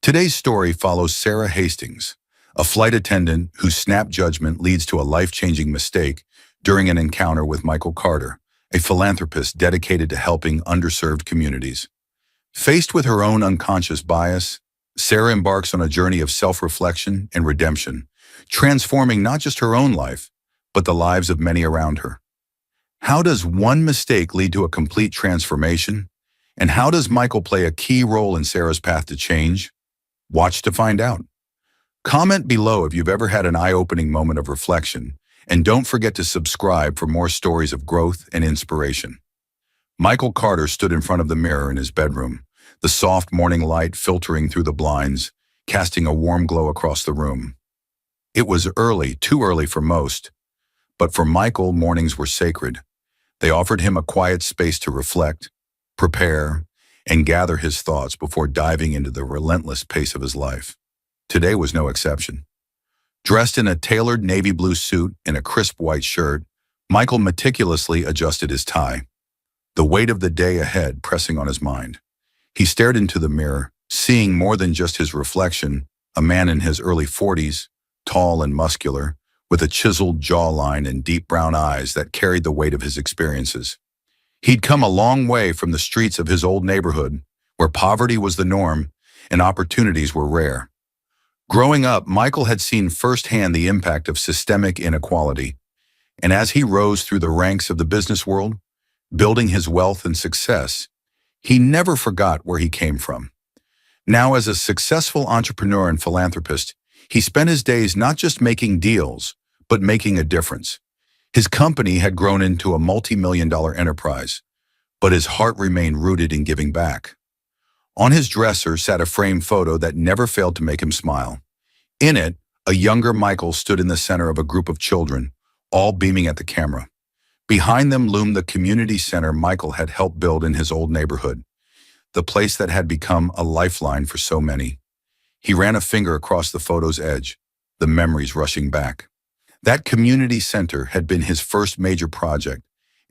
Today's story follows Sarah Hastings, a flight attendant whose snap judgment leads to a life-changing mistake during an encounter with Michael Carter, a philanthropist dedicated to helping underserved communities. Faced with her own unconscious bias, Sarah embarks on a journey of self-reflection and redemption, transforming not just her own life, but the lives of many around her. How does one mistake lead to a complete transformation? And how does Michael play a key role in Sarah's path to change? Watch to find out. Comment below if you've ever had an eye-opening moment of reflection, and don't forget to subscribe for more stories of growth and inspiration. Michael Carter stood in front of the mirror in his bedroom, the soft morning light filtering through the blinds, casting a warm glow across the room. It was early, too early for most, but for Michael, mornings were sacred. They offered him a quiet space to reflect, prepare, and gather his thoughts before diving into the relentless pace of his life. Today was no exception. Dressed in a tailored navy blue suit and a crisp white shirt, Michael meticulously adjusted his tie, the weight of the day ahead pressing on his mind. He stared into the mirror, seeing more than just his reflection, a man in his early 40s, tall and muscular, with a chiseled jawline and deep brown eyes that carried the weight of his experiences. He'd come a long way from the streets of his old neighborhood, where poverty was the norm and opportunities were rare. Growing up, Michael had seen firsthand the impact of systemic inequality, and as he rose through the ranks of the business world, building his wealth and success, he never forgot where he came from. Now, as a successful entrepreneur and philanthropist, he spent his days not just making deals, but making a difference. His company had grown into a multi-million-dollar enterprise, but his heart remained rooted in giving back. On his dresser sat a framed photo that never failed to make him smile. In it, a younger Michael stood in the center of a group of children, all beaming at the camera. Behind them loomed the community center Michael had helped build in his old neighborhood, the place that had become a lifeline for so many. He ran a finger across the photo's edge, the memories rushing back. That community center had been his first major project,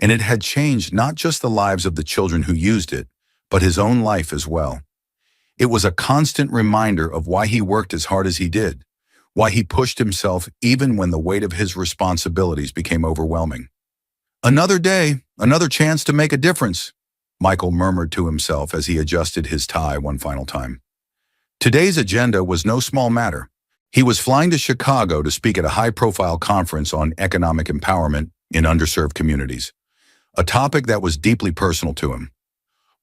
and it had changed not just the lives of the children who used it, but his own life as well. It was a constant reminder of why he worked as hard as he did, why he pushed himself even when the weight of his responsibilities became overwhelming. Another day, another chance to make a difference, Michael murmured to himself as he adjusted his tie one final time. Today's agenda was no small matter. He was flying to Chicago to speak at a high-profile conference on economic empowerment in underserved communities, a topic that was deeply personal to him.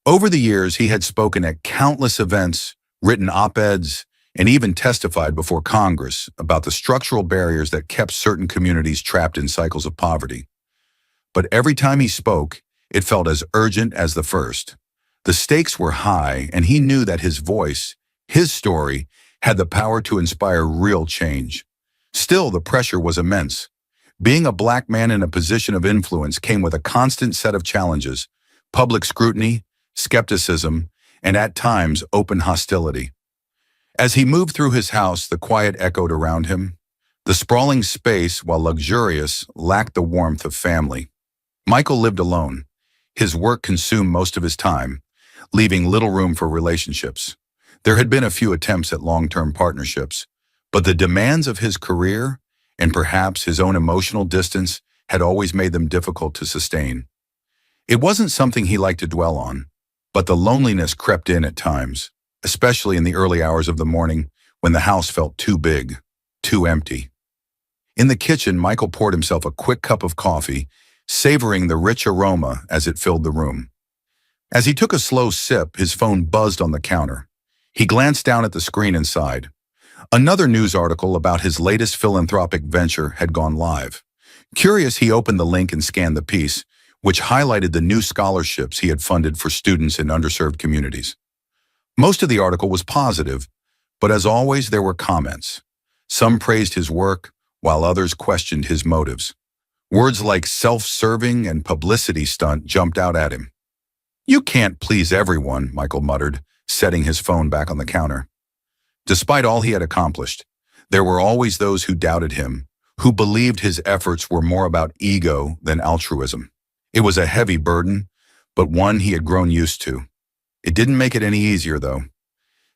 Over the years, he had spoken at countless events, written op-eds, and even testified before Congress about the structural barriers that kept certain communities trapped in cycles of poverty. But every time he spoke, it felt as urgent as the first. The stakes were high, and he knew that his voice, his story, had the power to inspire real change. Still, the pressure was immense. Being a black man in a position of influence came with a constant set of challenges: public scrutiny, skepticism, and at times open hostility. As he moved through his house, the quiet echoed around him. The sprawling space, while luxurious, lacked the warmth of family. Michael lived alone. His work consumed most of his time, leaving little room for relationships. There had been a few attempts at long-term partnerships, but the demands of his career and perhaps his own emotional distance had always made them difficult to sustain. It wasn't something he liked to dwell on, but the loneliness crept in at times, especially in the early hours of the morning when the house felt too big, too empty. In the kitchen, Michael poured himself a quick cup of coffee, savoring the rich aroma as it filled the room. As he took a slow sip, his phone buzzed on the counter. He glanced down at the screen and sighed. Another news article about his latest philanthropic venture had gone live. Curious, he opened the link and scanned the piece, which highlighted the new scholarships he had funded for students in underserved communities. Most of the article was positive, but as always, there were comments. Some praised his work, while others questioned his motives. Words like self-serving and publicity stunt jumped out at him. "You can't please everyone," Michael muttered, setting his phone back on the counter. Despite all he had accomplished, there were always those who doubted him, who believed his efforts were more about ego than altruism. It was a heavy burden, but one he had grown used to. It didn't make it any easier, though.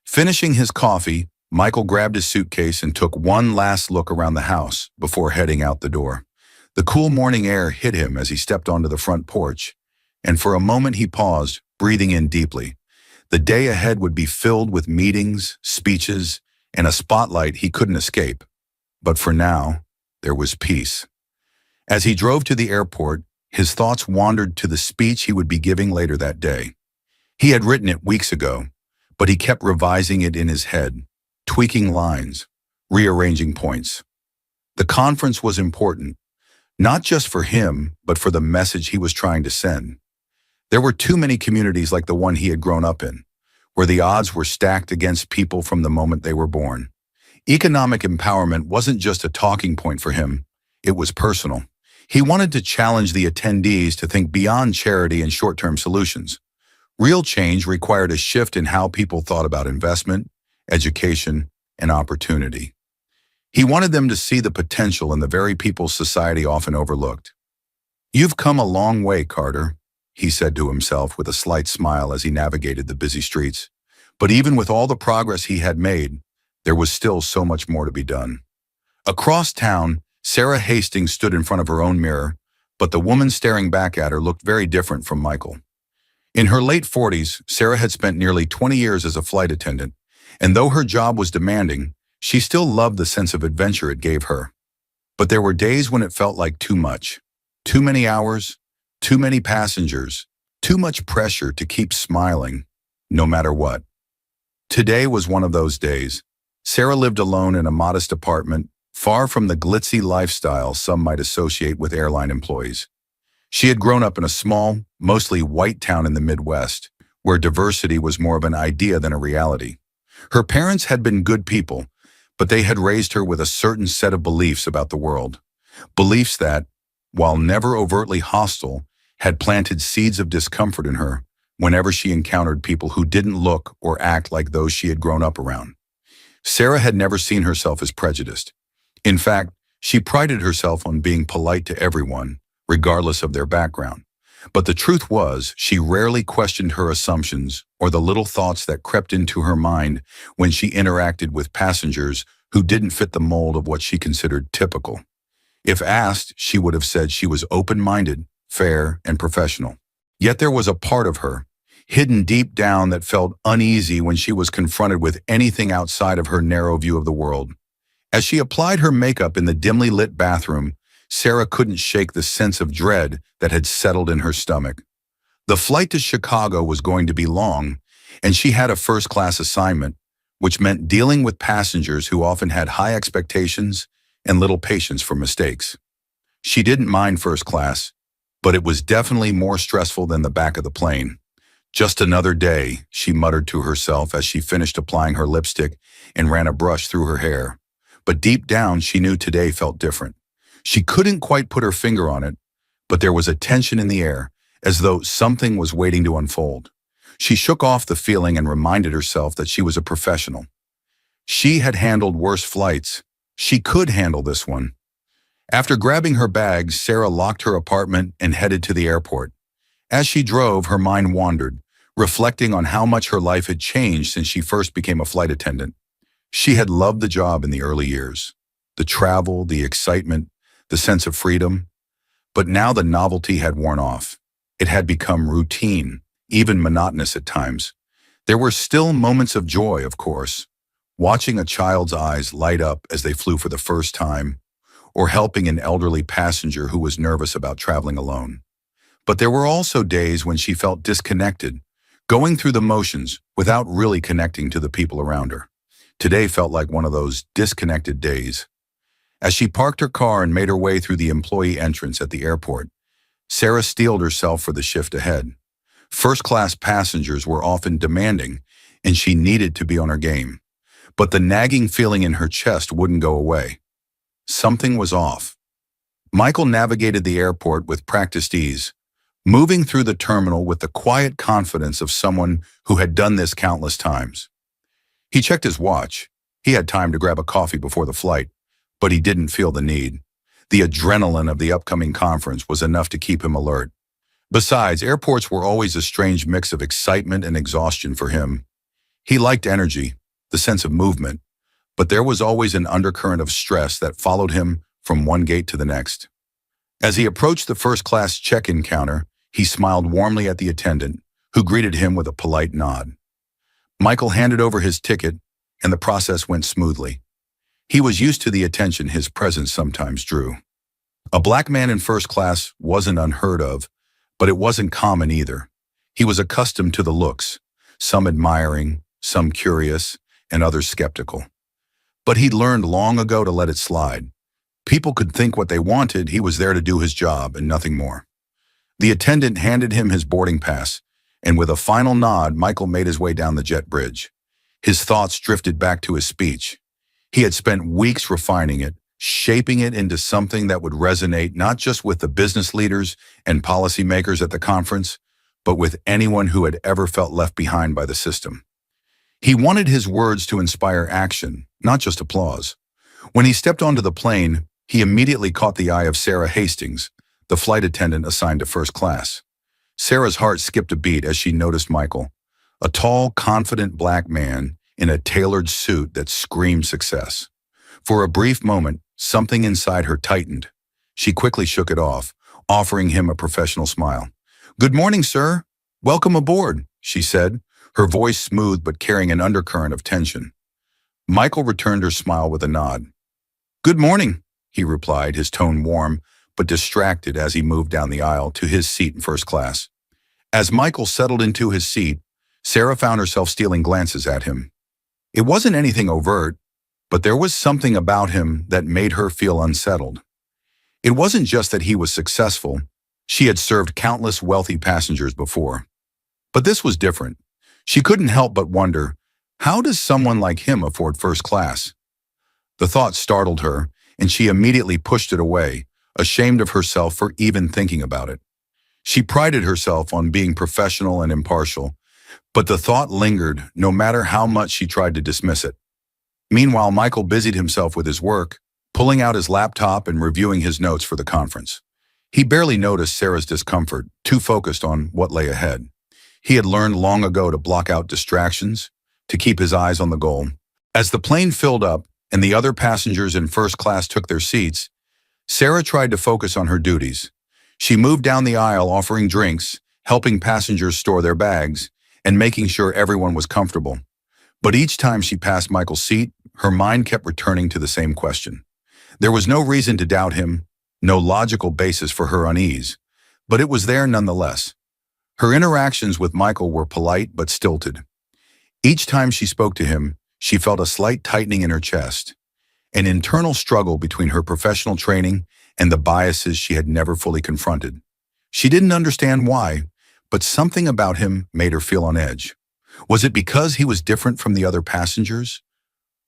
Finishing his coffee, Michael grabbed his suitcase and took one last look around the house before heading out the door. The cool morning air hit him as he stepped onto the front porch, and for a moment he paused, breathing in deeply. The day ahead would be filled with meetings, speeches, and a spotlight he couldn't escape. But for now, there was peace. As he drove to the airport, his thoughts wandered to the speech he would be giving later that day. He had written it weeks ago, but he kept revising it in his head, tweaking lines, rearranging points. The conference was important, not just for him, but for the message he was trying to send. There were too many communities like the one he had grown up in, where the odds were stacked against people from the moment they were born. Economic empowerment wasn't just a talking point for him, it was personal. He wanted to challenge the attendees to think beyond charity and short-term solutions. Real change required a shift in how people thought about investment, education, and opportunity. He wanted them to see the potential in the very people society often overlooked. "You've come a long way, Carter," he said to himself with a slight smile as he navigated the busy streets. But even with all the progress he had made, there was still so much more to be done. Across town, Sarah Hastings stood in front of her own mirror, but the woman staring back at her looked very different from Michael. In her late 40s, Sarah had spent nearly 20 years as a flight attendant, and though her job was demanding, she still loved the sense of adventure it gave her. But there were days when it felt like too much. Too many hours, too many passengers, too much pressure to keep smiling, no matter what. Today was one of those days. Sarah lived alone in a modest apartment, far from the glitzy lifestyle some might associate with airline employees. She had grown up in a small, mostly white town in the Midwest, where diversity was more of an idea than a reality. Her parents had been good people, but they had raised her with a certain set of beliefs about the world. Beliefs that, while never overtly hostile, had planted seeds of discomfort in her whenever she encountered people who didn't look or act like those she had grown up around. Sarah had never seen herself as prejudiced. In fact, she prided herself on being polite to everyone, regardless of their background. But the truth was, she rarely questioned her assumptions or the little thoughts that crept into her mind when she interacted with passengers who didn't fit the mold of what she considered typical. If asked, she would have said she was open-minded, fair, and professional. Yet there was a part of her, hidden deep down, that felt uneasy when she was confronted with anything outside of her narrow view of the world. As she applied her makeup in the dimly lit bathroom, Sarah couldn't shake the sense of dread that had settled in her stomach. The flight to Chicago was going to be long, and she had a first-class assignment, which meant dealing with passengers who often had high expectations and little patience for mistakes. She didn't mind first class, but it was definitely more stressful than the back of the plane. "Just another day," she muttered to herself as she finished applying her lipstick and ran a brush through her hair. But deep down, she knew today felt different. She couldn't quite put her finger on it, but there was a tension in the air, as though something was waiting to unfold. She shook off the feeling and reminded herself that she was a professional. She had handled worse flights. She could handle this one. After grabbing her bags, Sarah locked her apartment and headed to the airport. As she drove, her mind wandered, reflecting on how much her life had changed since she first became a flight attendant. She had loved the job in the early years, the travel, the excitement, the sense of freedom. But now the novelty had worn off. It had become routine, even monotonous at times. There were still moments of joy, of course, watching a child's eyes light up as they flew for the first time, or helping an elderly passenger who was nervous about traveling alone. But there were also days when she felt disconnected, going through the motions without really connecting to the people around her. Today felt like one of those disconnected days. As she parked her car and made her way through the employee entrance at the airport, Sarah steeled herself for the shift ahead. First-class passengers were often demanding, and she needed to be on her game. But the nagging feeling in her chest wouldn't go away. Something was off. Michael navigated the airport with practiced ease, moving through the terminal with the quiet confidence of someone who had done this countless times. He checked his watch. He had time to grab a coffee before the flight, but he didn't feel the need. The adrenaline of the upcoming conference was enough to keep him alert. Besides, airports were always a strange mix of excitement and exhaustion for him. He liked energy, the sense of movement, but there was always an undercurrent of stress that followed him from one gate to the next. As he approached the first-class check-in counter, he smiled warmly at the attendant, who greeted him with a polite nod. Michael handed over his ticket, and the process went smoothly. He was used to the attention his presence sometimes drew. A black man in first class wasn't unheard of, but it wasn't common either. He was accustomed to the looks, some admiring, some curious, and others skeptical. But he'd learned long ago to let it slide. People could think what they wanted, he was there to do his job and nothing more. The attendant handed him his boarding pass, and with a final nod, Michael made his way down the jet bridge. His thoughts drifted back to his speech. He had spent weeks refining it, shaping it into something that would resonate not just with the business leaders and policymakers at the conference, but with anyone who had ever felt left behind by the system. He wanted his words to inspire action, not just applause. When he stepped onto the plane, he immediately caught the eye of Sarah Hastings, the flight attendant assigned to first class. Sarah's heart skipped a beat as she noticed Michael, a tall, confident black man in a tailored suit that screamed success. For a brief moment, something inside her tightened. She quickly shook it off, offering him a professional smile. "Good morning, sir. Welcome aboard," she said, her voice smooth but carrying an undercurrent of tension. Michael returned her smile with a nod. "Good morning," he replied, his tone warm but distracted as he moved down the aisle to his seat in first class. As Michael settled into his seat, Sarah found herself stealing glances at him. It wasn't anything overt, but there was something about him that made her feel unsettled. It wasn't just that he was successful. She had served countless wealthy passengers before. But this was different. She couldn't help but wonder, how does someone like him afford first class? The thought startled her, and she immediately pushed it away, ashamed of herself for even thinking about it. She prided herself on being professional and impartial, but the thought lingered no matter how much she tried to dismiss it. Meanwhile, Michael busied himself with his work, pulling out his laptop and reviewing his notes for the conference. He barely noticed Sarah's discomfort, too focused on what lay ahead. He had learned long ago to block out distractions, to keep his eyes on the goal. As the plane filled up and the other passengers in first class took their seats, Sarah tried to focus on her duties. She moved down the aisle offering drinks, helping passengers store their bags, and making sure everyone was comfortable. But each time she passed Michael's seat, her mind kept returning to the same question. There was no reason to doubt him, no logical basis for her unease, but it was there nonetheless. Her interactions with Michael were polite but stilted. Each time she spoke to him, she felt a slight tightening in her chest, an internal struggle between her professional training and the biases she had never fully confronted. She didn't understand why, but something about him made her feel on edge. Was it because he was different from the other passengers?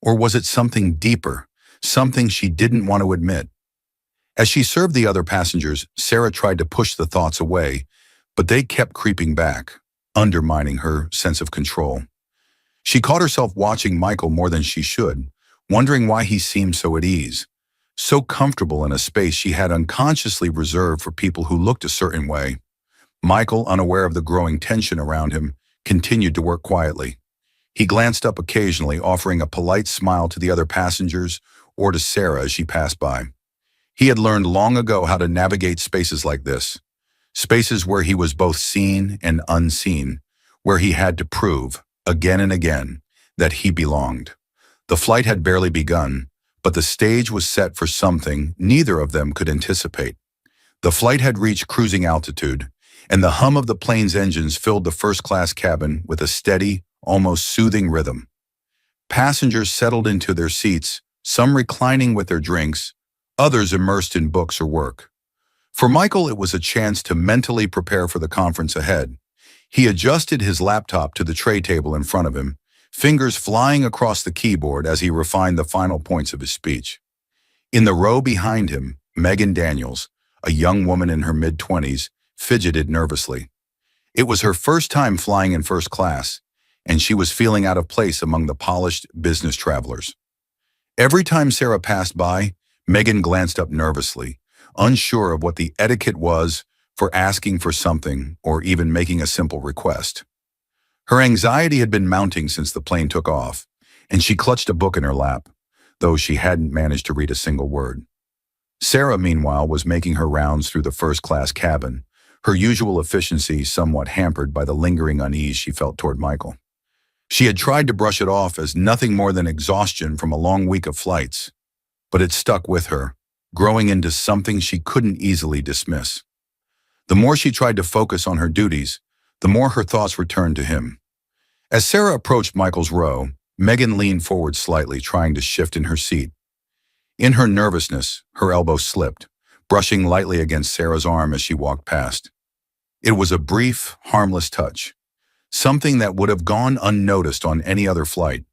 Or was it something deeper, something she didn't want to admit? As she served the other passengers, Sarah tried to push the thoughts away, but they kept creeping back, undermining her sense of control. She caught herself watching Michael more than she should, wondering why he seemed so at ease, so comfortable in a space she had unconsciously reserved for people who looked a certain way. Michael, unaware of the growing tension around him, continued to work quietly. He glanced up occasionally, offering a polite smile to the other passengers or to Sarah as she passed by. He had learned long ago how to navigate spaces like this, spaces where he was both seen and unseen, where he had to prove, again and again, that he belonged. The flight had barely begun, but the stage was set for something neither of them could anticipate. The flight had reached cruising altitude, and the hum of the plane's engines filled the first-class cabin with a steady, almost soothing rhythm. Passengers settled into their seats, some reclining with their drinks, others immersed in books or work. For Michael, it was a chance to mentally prepare for the conference ahead. He adjusted his laptop to the tray table in front of him, fingers flying across the keyboard as he refined the final points of his speech. In the row behind him, Megan Daniels, a young woman in her mid-20s, fidgeted nervously. It was her first time flying in first class, and she was feeling out of place among the polished business travelers. Every time Sarah passed by, Megan glanced up nervously, unsure of what the etiquette was for asking for something or even making a simple request. Her anxiety had been mounting since the plane took off, and she clutched a book in her lap, though she hadn't managed to read a single word. Sarah, meanwhile, was making her rounds through the first-class cabin, her usual efficiency somewhat hampered by the lingering unease she felt toward Michael. She had tried to brush it off as nothing more than exhaustion from a long week of flights, but it stuck with her, growing into something she couldn't easily dismiss. The more she tried to focus on her duties, the more her thoughts returned to him. As Sarah approached Michael's row, Megan leaned forward slightly, trying to shift in her seat. In her nervousness, her elbow slipped, brushing lightly against Sarah's arm as she walked past. It was a brief, harmless touch, something that would have gone unnoticed on any other flight.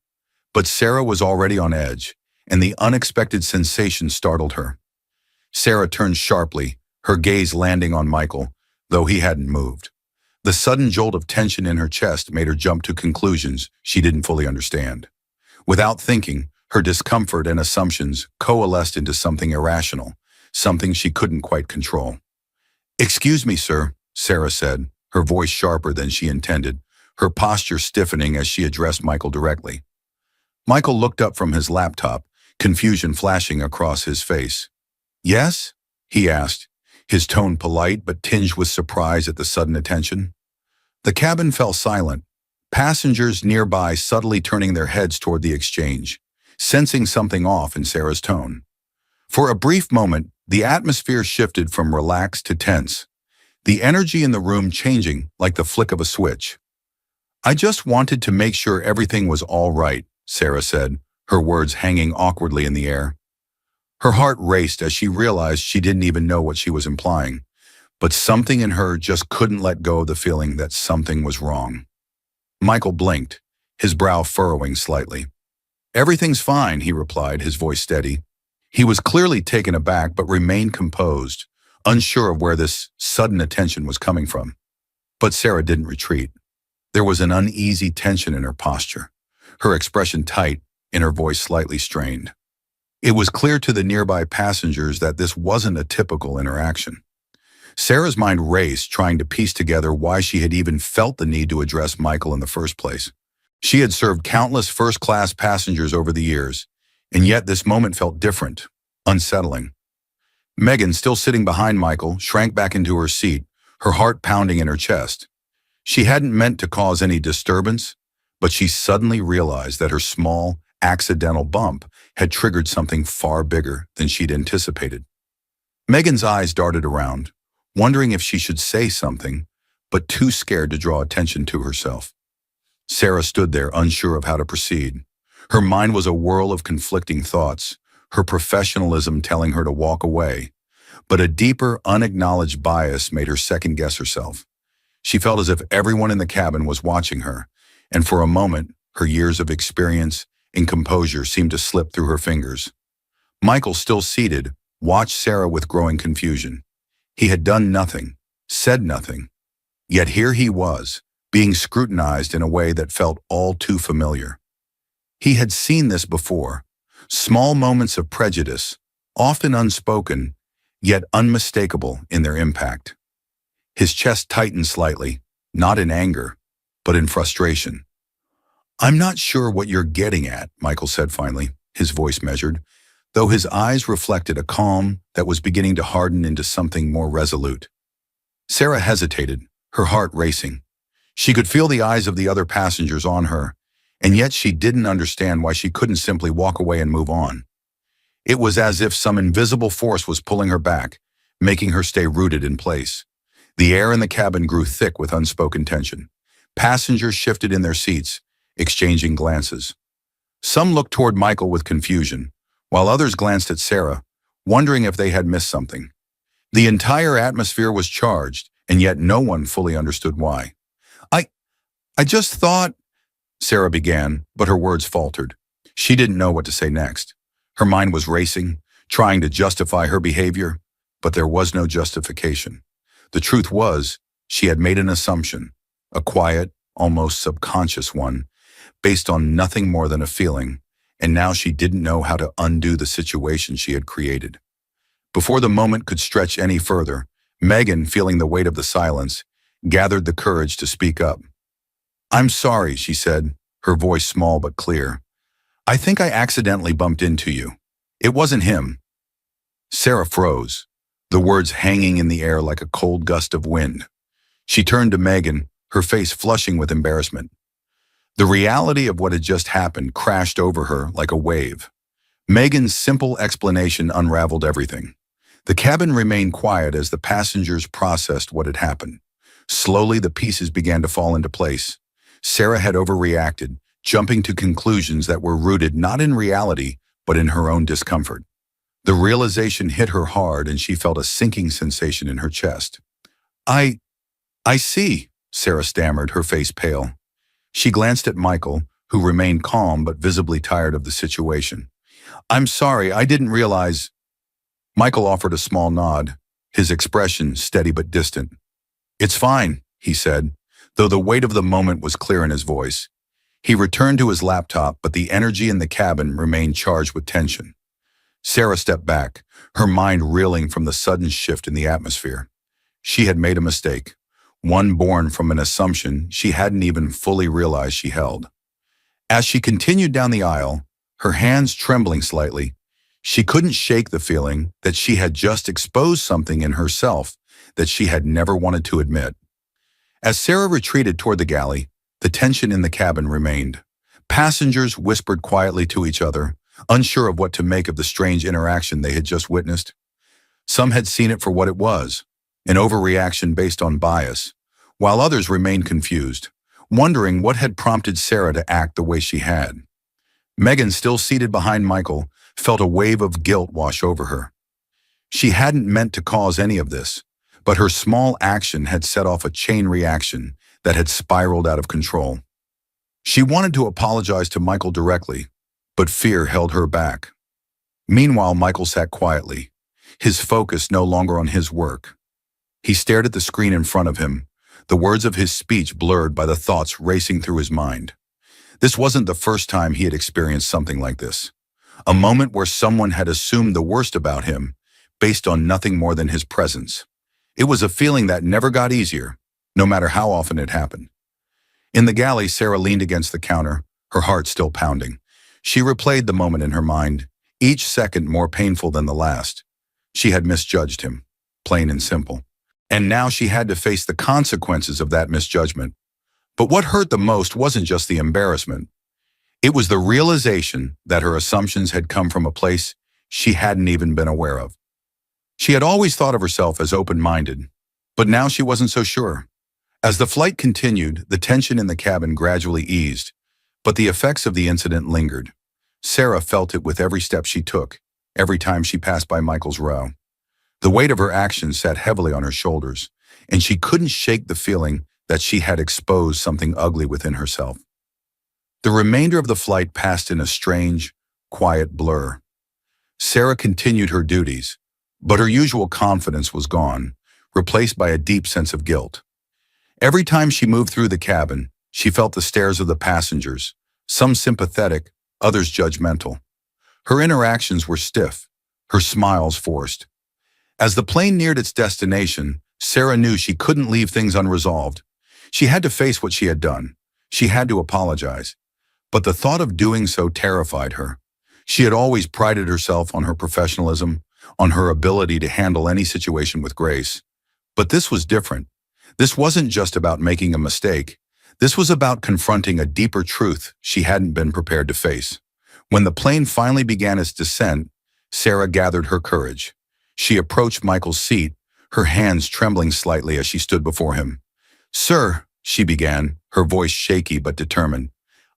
But Sarah was already on edge, and the unexpected sensation startled her. Sarah turned sharply, her gaze landing on Michael, though he hadn't moved. The sudden jolt of tension in her chest made her jump to conclusions she didn't fully understand. Without thinking, her discomfort and assumptions coalesced into something irrational, something she couldn't quite control. "Excuse me, sir," Sarah said, her voice sharper than she intended, her posture stiffening as she addressed Michael directly. Michael looked up from his laptop, confusion flashing across his face. "Yes?" he asked, his tone polite but tinged with surprise at the sudden attention. The cabin fell silent, passengers nearby subtly turning their heads toward the exchange, sensing something off in Sarah's tone. For a brief moment, the atmosphere shifted from relaxed to tense, the energy in the room changing like the flick of a switch. "I just wanted to make sure everything was all right," Sarah said, her words hanging awkwardly in the air. Her heart raced as she realized she didn't even know what she was implying, but something in her just couldn't let go of the feeling that something was wrong. Michael blinked, his brow furrowing slightly. "Everything's fine," he replied, his voice steady. He was clearly taken aback but remained composed, unsure of where this sudden attention was coming from. But Sarah didn't retreat. There was an uneasy tension in her posture, her expression tight and her voice slightly strained. It was clear to the nearby passengers that this wasn't a typical interaction. Sarah's mind raced, trying to piece together why she had even felt the need to address Michael in the first place. She had served countless first-class passengers over the years, and yet this moment felt different, unsettling. Megan, still sitting behind Michael, shrank back into her seat, her heart pounding in her chest. She hadn't meant to cause any disturbance, but she suddenly realized that her small, accidental bump had triggered something far bigger than she'd anticipated. Megan's eyes darted around, wondering if she should say something, but too scared to draw attention to herself. Sarah stood there, unsure of how to proceed. Her mind was a whirl of conflicting thoughts, her professionalism telling her to walk away, but a deeper, unacknowledged bias made her second-guess herself. She felt as if everyone in the cabin was watching her, and for a moment, her years of experience and composure seemed to slip through her fingers. Michael, still seated, watched Sarah with growing confusion. He had done nothing, said nothing, yet here he was, being scrutinized in a way that felt all too familiar. He had seen this before, small moments of prejudice, often unspoken, yet unmistakable in their impact. His chest tightened slightly, not in anger, but in frustration. "I'm not sure what you're getting at," Michael said finally, his voice measured, though his eyes reflected a calm that was beginning to harden into something more resolute. Sarah hesitated, her heart racing. She could feel the eyes of the other passengers on her, and yet she didn't understand why she couldn't simply walk away and move on. It was as if some invisible force was pulling her back, making her stay rooted in place. The air in the cabin grew thick with unspoken tension. Passengers shifted in their seats, exchanging glances. Some looked toward Michael with confusion, while others glanced at Sarah, wondering if they had missed something. The entire atmosphere was charged, and yet no one fully understood why. I just thought," Sarah began, but her words faltered. She didn't know what to say next. Her mind was racing, trying to justify her behavior, but there was no justification. The truth was, she had made an assumption, a quiet, almost subconscious one, based on nothing more than a feeling, and now she didn't know how to undo the situation she had created. Before the moment could stretch any further, Megan, feeling the weight of the silence, gathered the courage to speak up. "I'm sorry," she said, her voice small but clear. I think I accidentally bumped into you. It wasn't him. Sarah froze, the words hanging in the air like a cold gust of wind. She turned to Megan, her face flushing with embarrassment. The reality of what had just happened crashed over her like a wave. Megan's simple explanation unraveled everything. The cabin remained quiet as the passengers processed what had happened. Slowly, the pieces began to fall into place. Sarah had overreacted, jumping to conclusions that were rooted not in reality, but in her own discomfort. The realization hit her hard and she felt a sinking sensation in her chest. I see, Sarah stammered, her face pale. She glanced at Michael, who remained calm but visibly tired of the situation. I'm sorry, I didn't realize. Michael offered a small nod, his expression steady but distant. It's fine, he said, though the weight of the moment was clear in his voice. He returned to his laptop, but the energy in the cabin remained charged with tension. Sarah stepped back, her mind reeling from the sudden shift in the atmosphere. She had made a mistake, one born from an assumption she hadn't even fully realized she held. As she continued down the aisle, her hands trembling slightly, she couldn't shake the feeling that she had just exposed something in herself that she had never wanted to admit. As Sarah retreated toward the galley, the tension in the cabin remained. Passengers whispered quietly to each other, unsure of what to make of the strange interaction they had just witnessed. Some had seen it for what it was, an overreaction based on bias, while others remained confused, wondering what had prompted Sarah to act the way she had. Megan, still seated behind Michael, felt a wave of guilt wash over her. She hadn't meant to cause any of this, but her small action had set off a chain reaction that had spiraled out of control. She wanted to apologize to Michael directly, but fear held her back. Meanwhile, Michael sat quietly, his focus no longer on his work. He stared at the screen in front of him, the words of his speech blurred by the thoughts racing through his mind. This wasn't the first time he had experienced something like this, a moment where someone had assumed the worst about him based on nothing more than his presence. It was a feeling that never got easier, no matter how often it happened. In the galley, Sarah leaned against the counter, her heart still pounding. She replayed the moment in her mind, each second more painful than the last. She had misjudged him, plain and simple. And now she had to face the consequences of that misjudgment. But what hurt the most wasn't just the embarrassment. It was the realization that her assumptions had come from a place she hadn't even been aware of. She had always thought of herself as open-minded, but now she wasn't so sure. As the flight continued, the tension in the cabin gradually eased, but the effects of the incident lingered. Sarah felt it with every step she took, every time she passed by Michael's row. The weight of her actions sat heavily on her shoulders, and she couldn't shake the feeling that she had exposed something ugly within herself. The remainder of the flight passed in a strange, quiet blur. Sarah continued her duties, but her usual confidence was gone, replaced by a deep sense of guilt. Every time she moved through the cabin, she felt the stares of the passengers, some sympathetic, others judgmental. Her interactions were stiff, her smiles forced. As the plane neared its destination, Sarah knew she couldn't leave things unresolved. She had to face what she had done. She had to apologize. But the thought of doing so terrified her. She had always prided herself on her professionalism, on her ability to handle any situation with grace. But this was different. This wasn't just about making a mistake. This was about confronting a deeper truth she hadn't been prepared to face. When the plane finally began its descent, Sarah gathered her courage. She approached Michael's seat, her hands trembling slightly as she stood before him. "Sir," she began, her voice shaky but determined,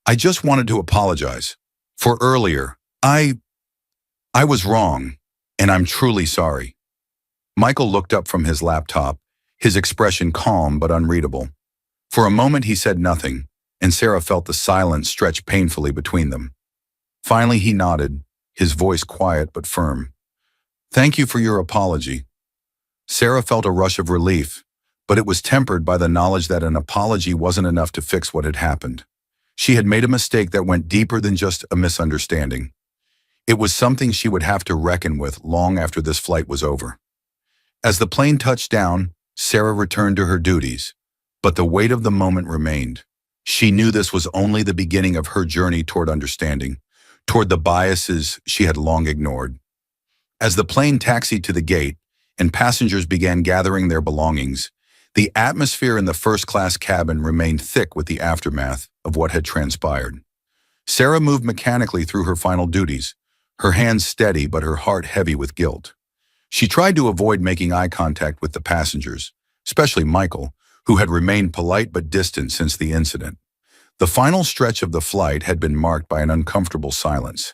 "I just wanted to apologize. For earlier, I was wrong, and I'm truly sorry." Michael looked up from his laptop, his expression calm but unreadable. For a moment he said nothing, and Sarah felt the silence stretch painfully between them. Finally he nodded, his voice quiet but firm. "Thank you for your apology." Sarah felt a rush of relief, but it was tempered by the knowledge that an apology wasn't enough to fix what had happened. She had made a mistake that went deeper than just a misunderstanding. It was something she would have to reckon with long after this flight was over. As the plane touched down, Sarah returned to her duties, but the weight of the moment remained. She knew this was only the beginning of her journey toward understanding, toward the biases she had long ignored. As the plane taxied to the gate and passengers began gathering their belongings, the atmosphere in the first-class cabin remained thick with the aftermath of what had transpired. Sarah moved mechanically through her final duties, her hands steady but her heart heavy with guilt. She tried to avoid making eye contact with the passengers, especially Michael, who had remained polite but distant since the incident. The final stretch of the flight had been marked by an uncomfortable silence.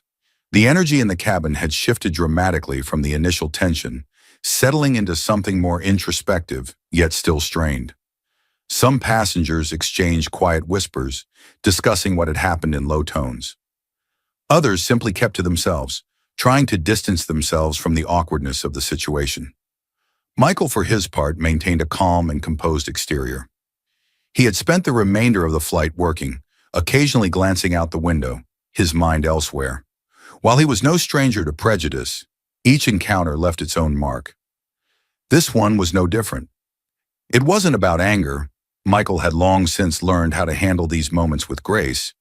The energy in the cabin had shifted dramatically from the initial tension, settling into something more introspective, yet still strained. Some passengers exchanged quiet whispers, discussing what had happened in low tones. Others simply kept to themselves, trying to distance themselves from the awkwardness of the situation. Michael, for his part, maintained a calm and composed exterior. He had spent the remainder of the flight working, occasionally glancing out the window, his mind elsewhere. While he was no stranger to prejudice, each encounter left its own mark. This one was no different. It wasn't about anger. Michael had long since learned how to handle these moments with grace,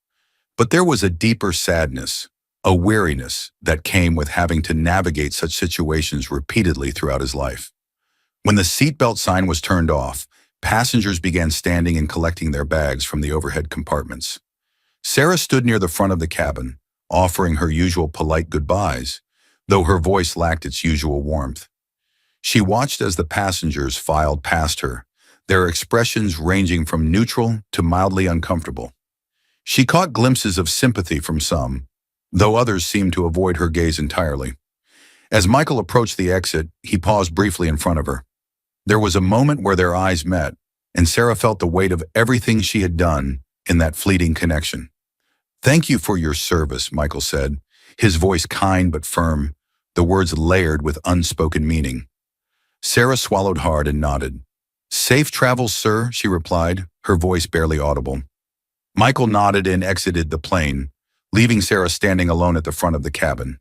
but there was a deeper sadness, a weariness that came with having to navigate such situations repeatedly throughout his life. When the seatbelt sign was turned off, passengers began standing and collecting their bags from the overhead compartments. Sarah stood near the front of the cabin, offering her usual polite goodbyes, though her voice lacked its usual warmth. She watched as the passengers filed past her, their expressions ranging from neutral to mildly uncomfortable. She caught glimpses of sympathy from some, though others seemed to avoid her gaze entirely. As Michael approached the exit, he paused briefly in front of her. There was a moment where their eyes met, and Sarah felt the weight of everything she had done in that fleeting connection. "Thank you for your service," Michael said, his voice kind but firm, the words layered with unspoken meaning. Sarah swallowed hard and nodded. "Safe travels, sir," she replied, her voice barely audible. Michael nodded and exited the plane, leaving Sarah standing alone at the front of the cabin.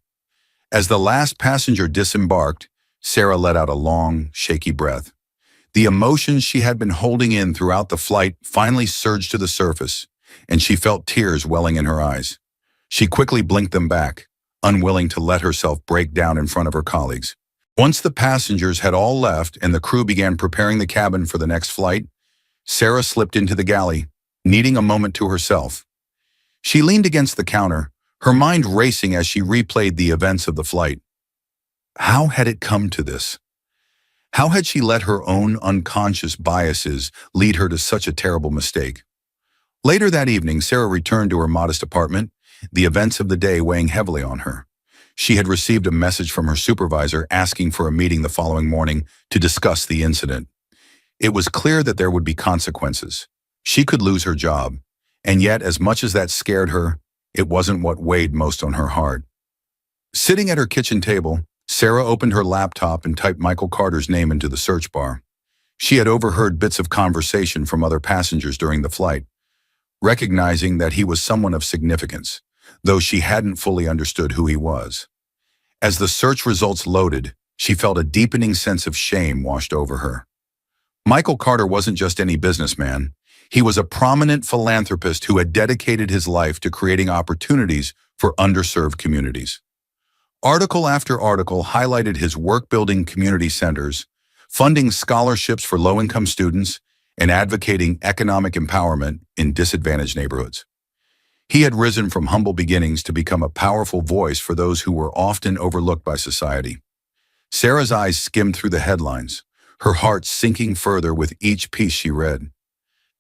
As the last passenger disembarked, Sarah let out a long, shaky breath. The emotions she had been holding in throughout the flight finally surged to the surface, and she felt tears welling in her eyes. She quickly blinked them back, unwilling to let herself break down in front of her colleagues. Once the passengers had all left and the crew began preparing the cabin for the next flight, Sarah slipped into the galley, needing a moment to herself. She leaned against the counter, her mind racing as she replayed the events of the flight. How had it come to this? How had she let her own unconscious biases lead her to such a terrible mistake? Later that evening, Sarah returned to her modest apartment, the events of the day weighing heavily on her. She had received a message from her supervisor asking for a meeting the following morning to discuss the incident. It was clear that there would be consequences. She could lose her job, and yet, as much as that scared her, it wasn't what weighed most on her heart. Sitting at her kitchen table, Sarah opened her laptop and typed Michael Carter's name into the search bar. She had overheard bits of conversation from other passengers during the flight, recognizing that he was someone of significance, though she hadn't fully understood who he was. As the search results loaded, she felt a deepening sense of shame washed over her. Michael Carter wasn't just any businessman. He was a prominent philanthropist who had dedicated his life to creating opportunities for underserved communities. Article after article highlighted his work building community centers, funding scholarships for low-income students, and advocating economic empowerment in disadvantaged neighborhoods. He had risen from humble beginnings to become a powerful voice for those who were often overlooked by society. Sarah's eyes skimmed through the headlines, her heart sinking further with each piece she read.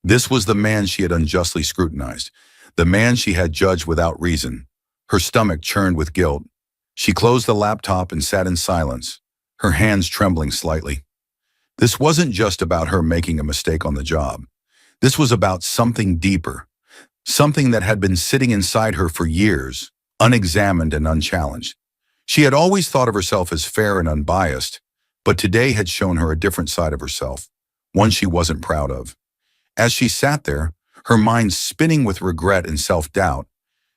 This was the man she had unjustly scrutinized, the man she had judged without reason. Her stomach churned with guilt. She closed the laptop and sat in silence, her hands trembling slightly. This wasn't just about her making a mistake on the job. This was about something deeper, something that had been sitting inside her for years, unexamined and unchallenged. She had always thought of herself as fair and unbiased, but today had shown her a different side of herself, one she wasn't proud of. As she sat there, her mind spinning with regret and self-doubt,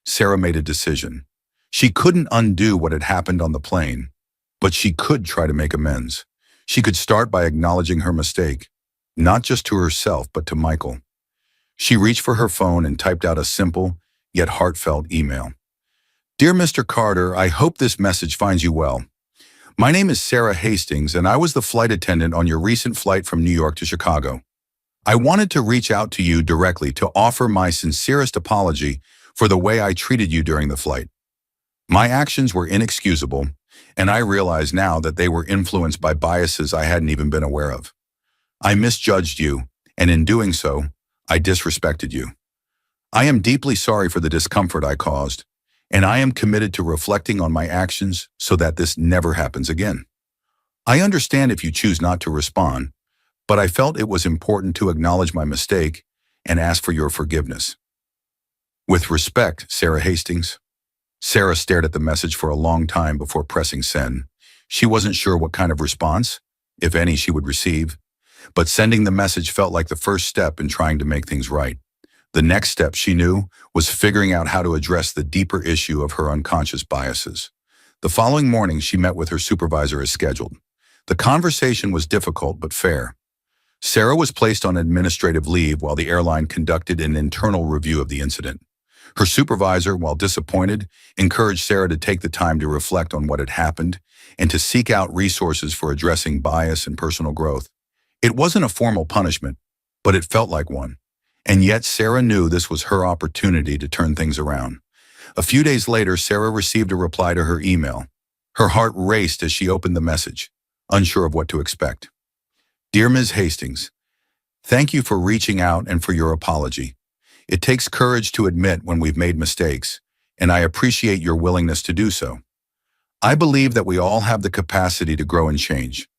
Sarah made a decision. She couldn't undo what had happened on the plane, but she could try to make amends. She could start by acknowledging her mistake, not just to herself, but to Michael. She reached for her phone and typed out a simple, yet heartfelt email. Dear Mr. Carter, I hope this message finds you well. My name is Sarah Hastings, and I was the flight attendant on your recent flight from New York to Chicago. I wanted to reach out to you directly to offer my sincerest apology for the way I treated you during the flight. My actions were inexcusable, and I realize now that they were influenced by biases I hadn't even been aware of. I misjudged you, and in doing so, I disrespected you. I am deeply sorry for the discomfort I caused, and I am committed to reflecting on my actions so that this never happens again. I understand if you choose not to respond, but I felt it was important to acknowledge my mistake and ask for your forgiveness. With respect, Sarah Hastings. Sarah stared at the message for a long time before pressing send. She wasn't sure what kind of response, if any, she would receive, but sending the message felt like the first step in trying to make things right. The next step, she knew, was figuring out how to address the deeper issue of her unconscious biases. The following morning, she met with her supervisor as scheduled. The conversation was difficult but fair. Sarah was placed on administrative leave while the airline conducted an internal review of the incident. Her supervisor, while disappointed, encouraged Sarah to take the time to reflect on what had happened and to seek out resources for addressing bias and personal growth. It wasn't a formal punishment, but it felt like one. And yet Sarah knew this was her opportunity to turn things around. A few days later, Sarah received a reply to her email. Her heart raced as she opened the message, unsure of what to expect. Dear Ms. Hastings, thank you for reaching out and for your apology. It takes courage to admit when we've made mistakes, and I appreciate your willingness to do so. I believe that we all have the capacity to grow and change,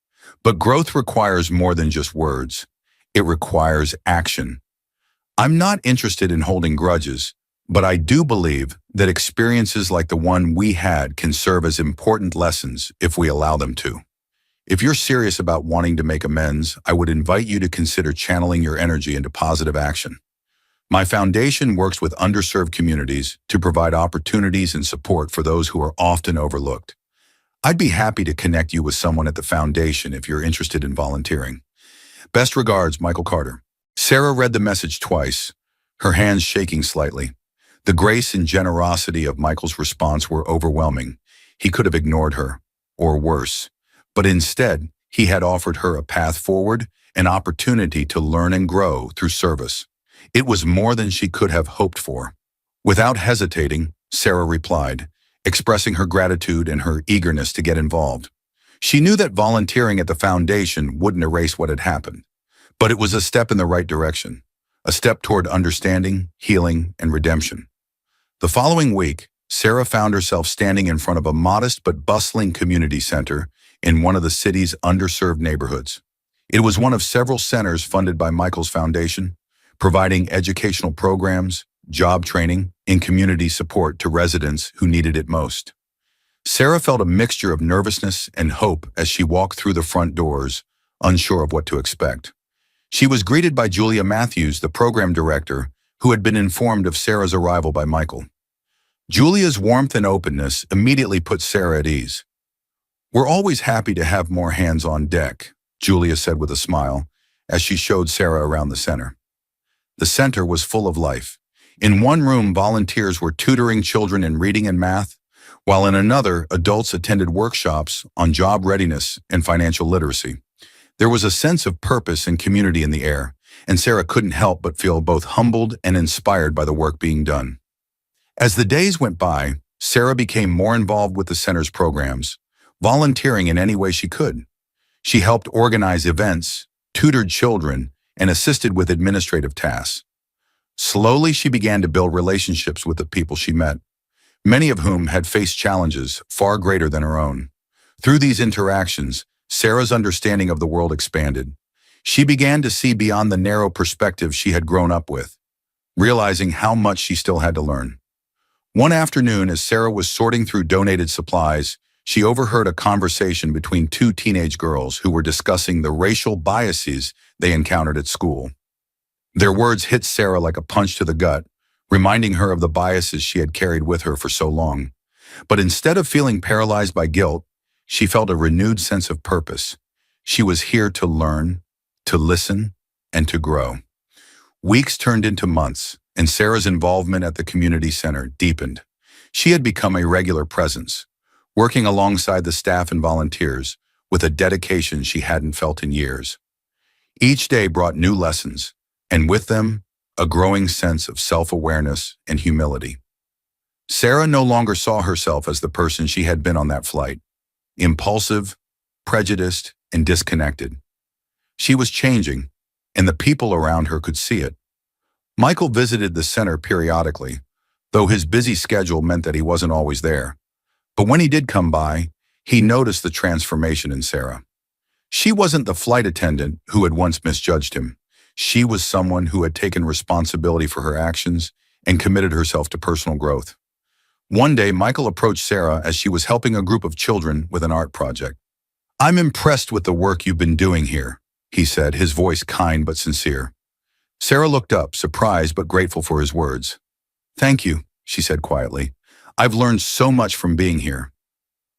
but growth requires more than just words. It requires action. I'm not interested in holding grudges, but I do believe that experiences like the one we had can serve as important lessons if we allow them to. If you're serious about wanting to make amends, I would invite you to consider channeling your energy into positive action. My foundation works with underserved communities to provide opportunities and support for those who are often overlooked. I'd be happy to connect you with someone at the foundation if you're interested in volunteering. Best regards, Michael Carter. Sarah read the message twice, her hands shaking slightly. The grace and generosity of Michael's response were overwhelming. He could have ignored her, or worse. But instead, he had offered her a path forward, an opportunity to learn and grow through service. It was more than she could have hoped for. Without hesitating, Sarah replied, expressing her gratitude and her eagerness to get involved. She knew that volunteering at the foundation wouldn't erase what had happened, but it was a step in the right direction, a step toward understanding, healing, and redemption. The following week, Sarah found herself standing in front of a modest but bustling community center in one of the city's underserved neighborhoods. It was one of several centers funded by Michael's foundation, providing educational programs, job training, and community support to residents who needed it most. Sarah felt a mixture of nervousness and hope as she walked through the front doors, unsure of what to expect. She was greeted by Julia Matthews, the program director, who had been informed of Sarah's arrival by Michael. Julia's warmth and openness immediately put Sarah at ease. "We're always happy to have more hands on deck," Julia said with a smile, as she showed Sarah around the center. The center was full of life. In one room, volunteers were tutoring children in reading and math, while in another, adults attended workshops on job readiness and financial literacy. There was a sense of purpose and community in the air, and Sarah couldn't help but feel both humbled and inspired by the work being done. As the days went by, Sarah became more involved with the center's programs, volunteering in any way she could. She helped organize events, tutored children, and assisted with administrative tasks. Slowly, she began to build relationships with the people she met, many of whom had faced challenges far greater than her own. Through these interactions, Sarah's understanding of the world expanded. She began to see beyond the narrow perspective she had grown up with, realizing how much she still had to learn. One afternoon, as Sarah was sorting through donated supplies, she overheard a conversation between two teenage girls who were discussing the racial biases they encountered at school. Their words hit Sarah like a punch to the gut, reminding her of the biases she had carried with her for so long. But instead of feeling paralyzed by guilt, she felt a renewed sense of purpose. She was here to learn, to listen, and to grow. Weeks turned into months, and Sarah's involvement at the community center deepened. She had become a regular presence, working alongside the staff and volunteers with a dedication she hadn't felt in years. Each day brought new lessons, and with them, a growing sense of self-awareness and humility. Sarah no longer saw herself as the person she had been on that flight, impulsive, prejudiced, and disconnected. She was changing, and the people around her could see it. Michael visited the center periodically, though his busy schedule meant that he wasn't always there. But when he did come by, he noticed the transformation in Sarah. She wasn't the flight attendant who had once misjudged him. She was someone who had taken responsibility for her actions and committed herself to personal growth. One day, Michael approached Sarah as she was helping a group of children with an art project. "I'm impressed with the work you've been doing here," he said, his voice kind but sincere. Sarah looked up, surprised but grateful for his words. "Thank you," she said quietly. "I've learned so much from being here."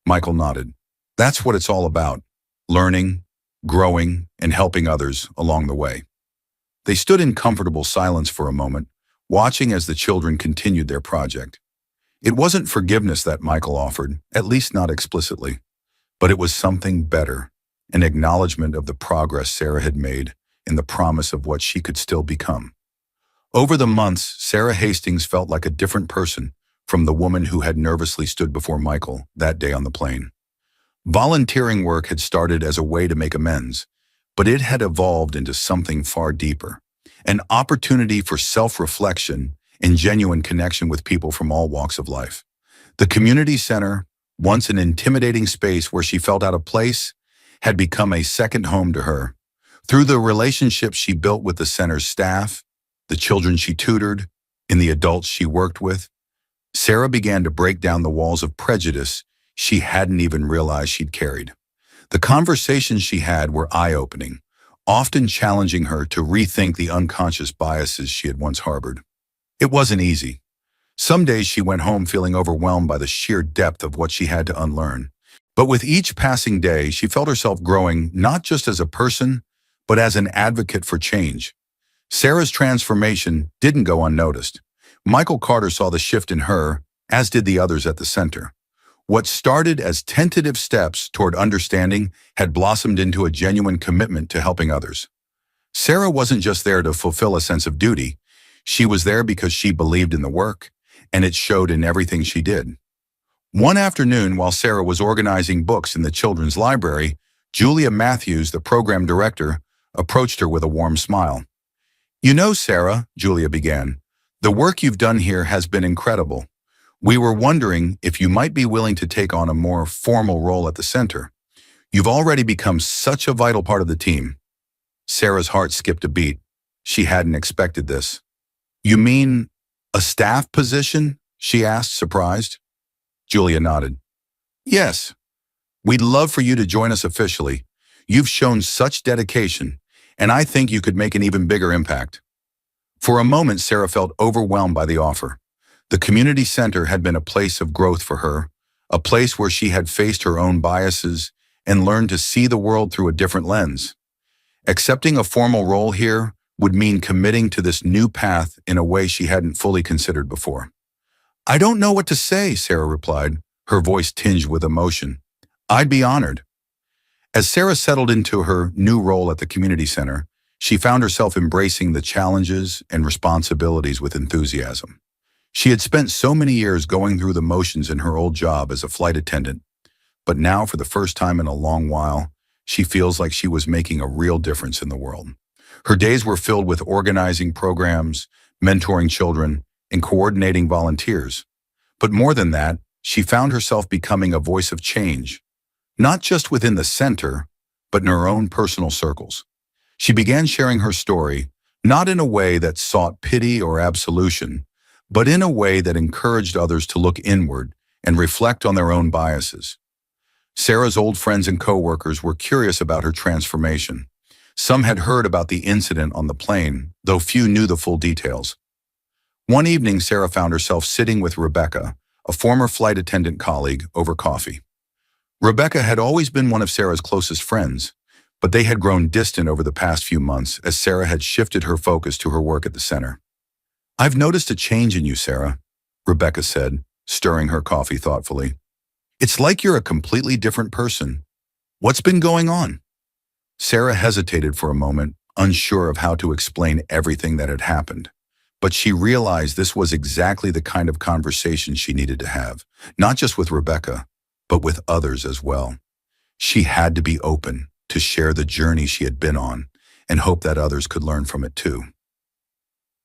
Michael nodded. "That's what it's all about, learning, growing, and helping others along the way." They stood in comfortable silence for a moment, watching as the children continued their project. It wasn't forgiveness that Michael offered, at least not explicitly, but it was something better, an acknowledgement of the progress Sarah had made and the promise of what she could still become. Over the months, Sarah Hastings felt like a different person from the woman who had nervously stood before Michael that day on the plane. Volunteering work had started as a way to make amends, but it had evolved into something far deeper, an opportunity for self-reflection and genuine connection with people from all walks of life. The community center, once an intimidating space where she felt out of place, had become a second home to her. Through the relationships she built with the center's staff, the children she tutored, and the adults she worked with, Sarah began to break down the walls of prejudice she hadn't even realized she'd carried. The conversations she had were eye-opening, often challenging her to rethink the unconscious biases she had once harbored. It wasn't easy. Some days she went home feeling overwhelmed by the sheer depth of what she had to unlearn. But with each passing day, she felt herself growing not just as a person, but as an advocate for change. Sarah's transformation didn't go unnoticed. Michael Carter saw the shift in her, as did the others at the center. What started as tentative steps toward understanding had blossomed into a genuine commitment to helping others. Sarah wasn't just there to fulfill a sense of duty. She was there because she believed in the work, and it showed in everything she did. One afternoon, while Sarah was organizing books in the children's library, Julia Matthews, the program director, approached her with a warm smile. "You know, Sarah," Julia began, "the work you've done here has been incredible. We were wondering if you might be willing to take on a more formal role at the center. You've already become such a vital part of the team." Sarah's heart skipped a beat. She hadn't expected this. "You mean a staff position?" she asked, surprised. Julia nodded. "Yes. We'd love for you to join us officially. You've shown such dedication, and I think you could make an even bigger impact." For a moment, Sarah felt overwhelmed by the offer. The community center had been a place of growth for her, a place where she had faced her own biases and learned to see the world through a different lens. Accepting a formal role here would mean committing to this new path in a way she hadn't fully considered before. "I don't know what to say," Sarah replied, her voice tinged with emotion. "I'd be honored." As Sarah settled into her new role at the community center, she found herself embracing the challenges and responsibilities with enthusiasm. She had spent so many years going through the motions in her old job as a flight attendant, but now, for the first time in a long while, she feels like she was making a real difference in the world. Her days were filled with organizing programs, mentoring children, and coordinating volunteers. But more than that, she found herself becoming a voice of change, not just within the center, but in her own personal circles. She began sharing her story, not in a way that sought pity or absolution, but in a way that encouraged others to look inward and reflect on their own biases. Sarah's old friends and co-workers were curious about her transformation. Some had heard about the incident on the plane, though few knew the full details. One evening, Sarah found herself sitting with Rebecca, a former flight attendant colleague, over coffee. Rebecca had always been one of Sarah's closest friends, but they had grown distant over the past few months as Sarah had shifted her focus to her work at the center. "I've noticed a change in you, Sarah," Rebecca said, stirring her coffee thoughtfully. It's like you're a completely different person. What's been going on? Sarah hesitated for a moment, unsure of how to explain everything that had happened. But she realized this was exactly the kind of conversation she needed to have, not just with Rebecca, but with others as well. She had to be open to share the journey she had been on and hope that others could learn from it too.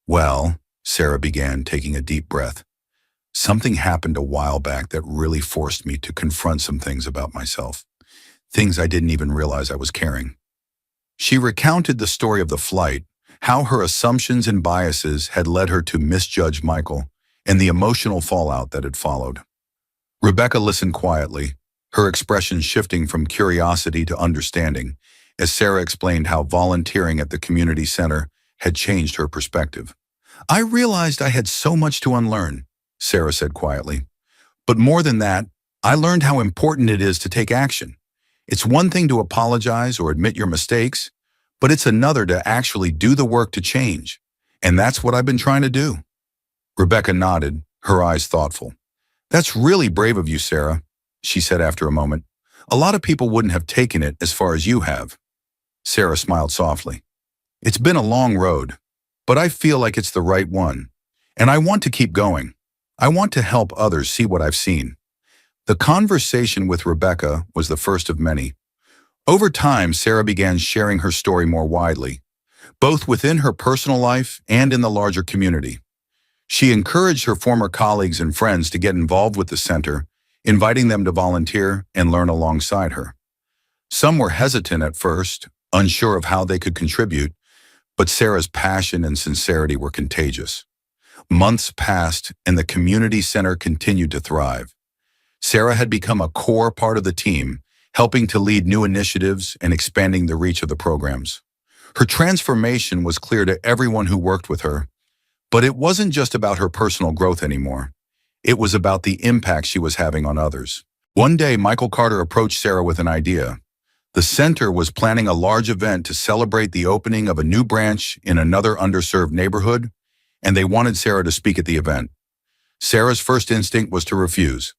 Well, Sarah began, taking a deep breath. Something happened a while back that really forced me to confront some things about myself, things I didn't even realize I was carrying. She recounted the story of the flight, how her assumptions and biases had led her to misjudge Michael, and the emotional fallout that had followed. Rebecca listened quietly, her expression shifting from curiosity to understanding, as Sarah explained how volunteering at the community center had changed her perspective. I realized I had so much to unlearn, Sarah said quietly. But more than that, I learned how important it is to take action. It's one thing to apologize or admit your mistakes, but it's another to actually do the work to change. And that's what I've been trying to do. Rebecca nodded, her eyes thoughtful. That's really brave of you, Sarah, she said after a moment. A lot of people wouldn't have taken it as far as you have. Sarah smiled softly. It's been a long road, but I feel like it's the right one. And I want to keep going. I want to help others see what I've seen. The conversation with Rebecca was the first of many. Over time, Sarah began sharing her story more widely, both within her personal life and in the larger community. She encouraged her former colleagues and friends to get involved with the center, inviting them to volunteer and learn alongside her. Some were hesitant at first, unsure of how they could contribute, but Sarah's passion and sincerity were contagious. Months passed, and the community center continued to thrive. Sarah had become a core part of the team, helping to lead new initiatives and expanding the reach of the programs. Her transformation was clear to everyone who worked with her, but it wasn't just about her personal growth anymore. It was about the impact she was having on others. One day, Michael Carter approached Sarah with an idea. The center was planning a large event to celebrate the opening of a new branch in another underserved neighborhood, and they wanted Sarah to speak at the event. Sarah's first instinct was to refuse.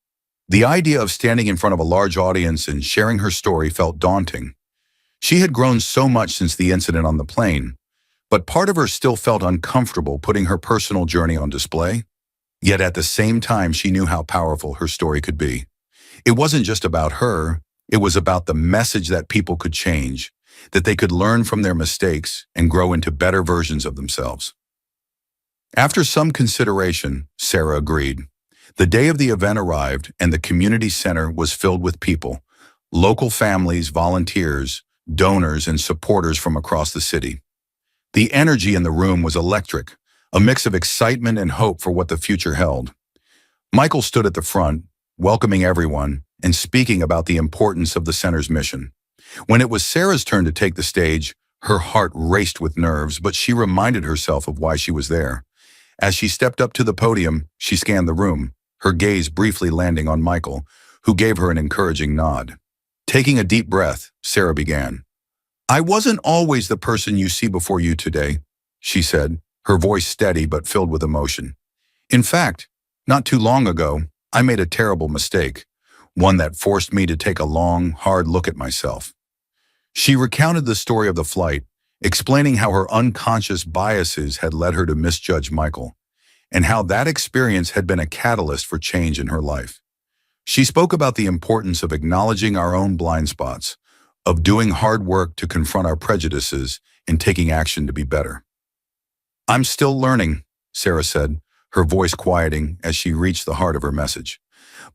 The idea of standing in front of a large audience and sharing her story felt daunting. She had grown so much since the incident on the plane, but part of her still felt uncomfortable putting her personal journey on display. Yet at the same time, she knew how powerful her story could be. It wasn't just about her, it was about the message that people could change, that they could learn from their mistakes and grow into better versions of themselves. After some consideration, Sarah agreed. The day of the event arrived, and the community center was filled with people, local families, volunteers, donors, and supporters from across the city. The energy in the room was electric, a mix of excitement and hope for what the future held. Michael stood at the front, welcoming everyone and speaking about the importance of the center's mission. When it was Sarah's turn to take the stage, her heart raced with nerves, but she reminded herself of why she was there. As she stepped up to the podium, she scanned the room, her gaze briefly landing on Michael, who gave her an encouraging nod. Taking a deep breath, Sarah began. I wasn't always the person you see before you today, she said, her voice steady but filled with emotion. In fact, not too long ago, I made a terrible mistake, one that forced me to take a long, hard look at myself. She recounted the story of the flight, explaining how her unconscious biases had led her to misjudge Michael, and how that experience had been a catalyst for change in her life. She spoke about the importance of acknowledging our own blind spots, of doing hard work to confront our prejudices and taking action to be better. I'm still learning, Sarah said, her voice quieting as she reached the heart of her message.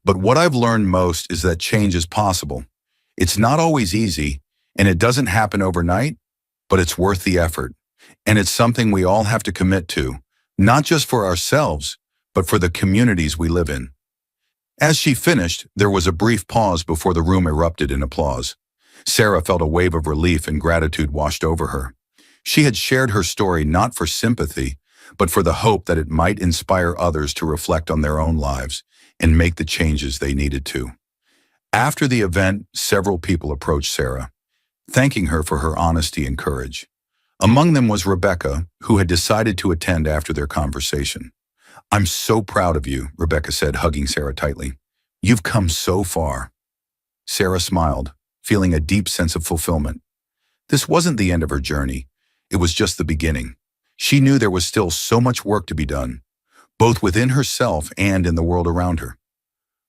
But what I've learned most is that change is possible. It's not always easy, and it doesn't happen overnight, but it's worth the effort. And it's something we all have to commit to, not just for ourselves, but for the communities we live in. As she finished, there was a brief pause before the room erupted in applause. Sarah felt a wave of relief and gratitude washed over her. She had shared her story not for sympathy, but for the hope that it might inspire others to reflect on their own lives and make the changes they needed to. After the event, several people approached Sarah, thanking her for her honesty and courage. Among them was Rebecca, who had decided to attend after their conversation. I'm so proud of you, Rebecca said, hugging Sarah tightly. You've come so far. Sarah smiled, feeling a deep sense of fulfillment. This wasn't the end of her journey. It was just the beginning. She knew there was still so much work to be done, both within herself and in the world around her.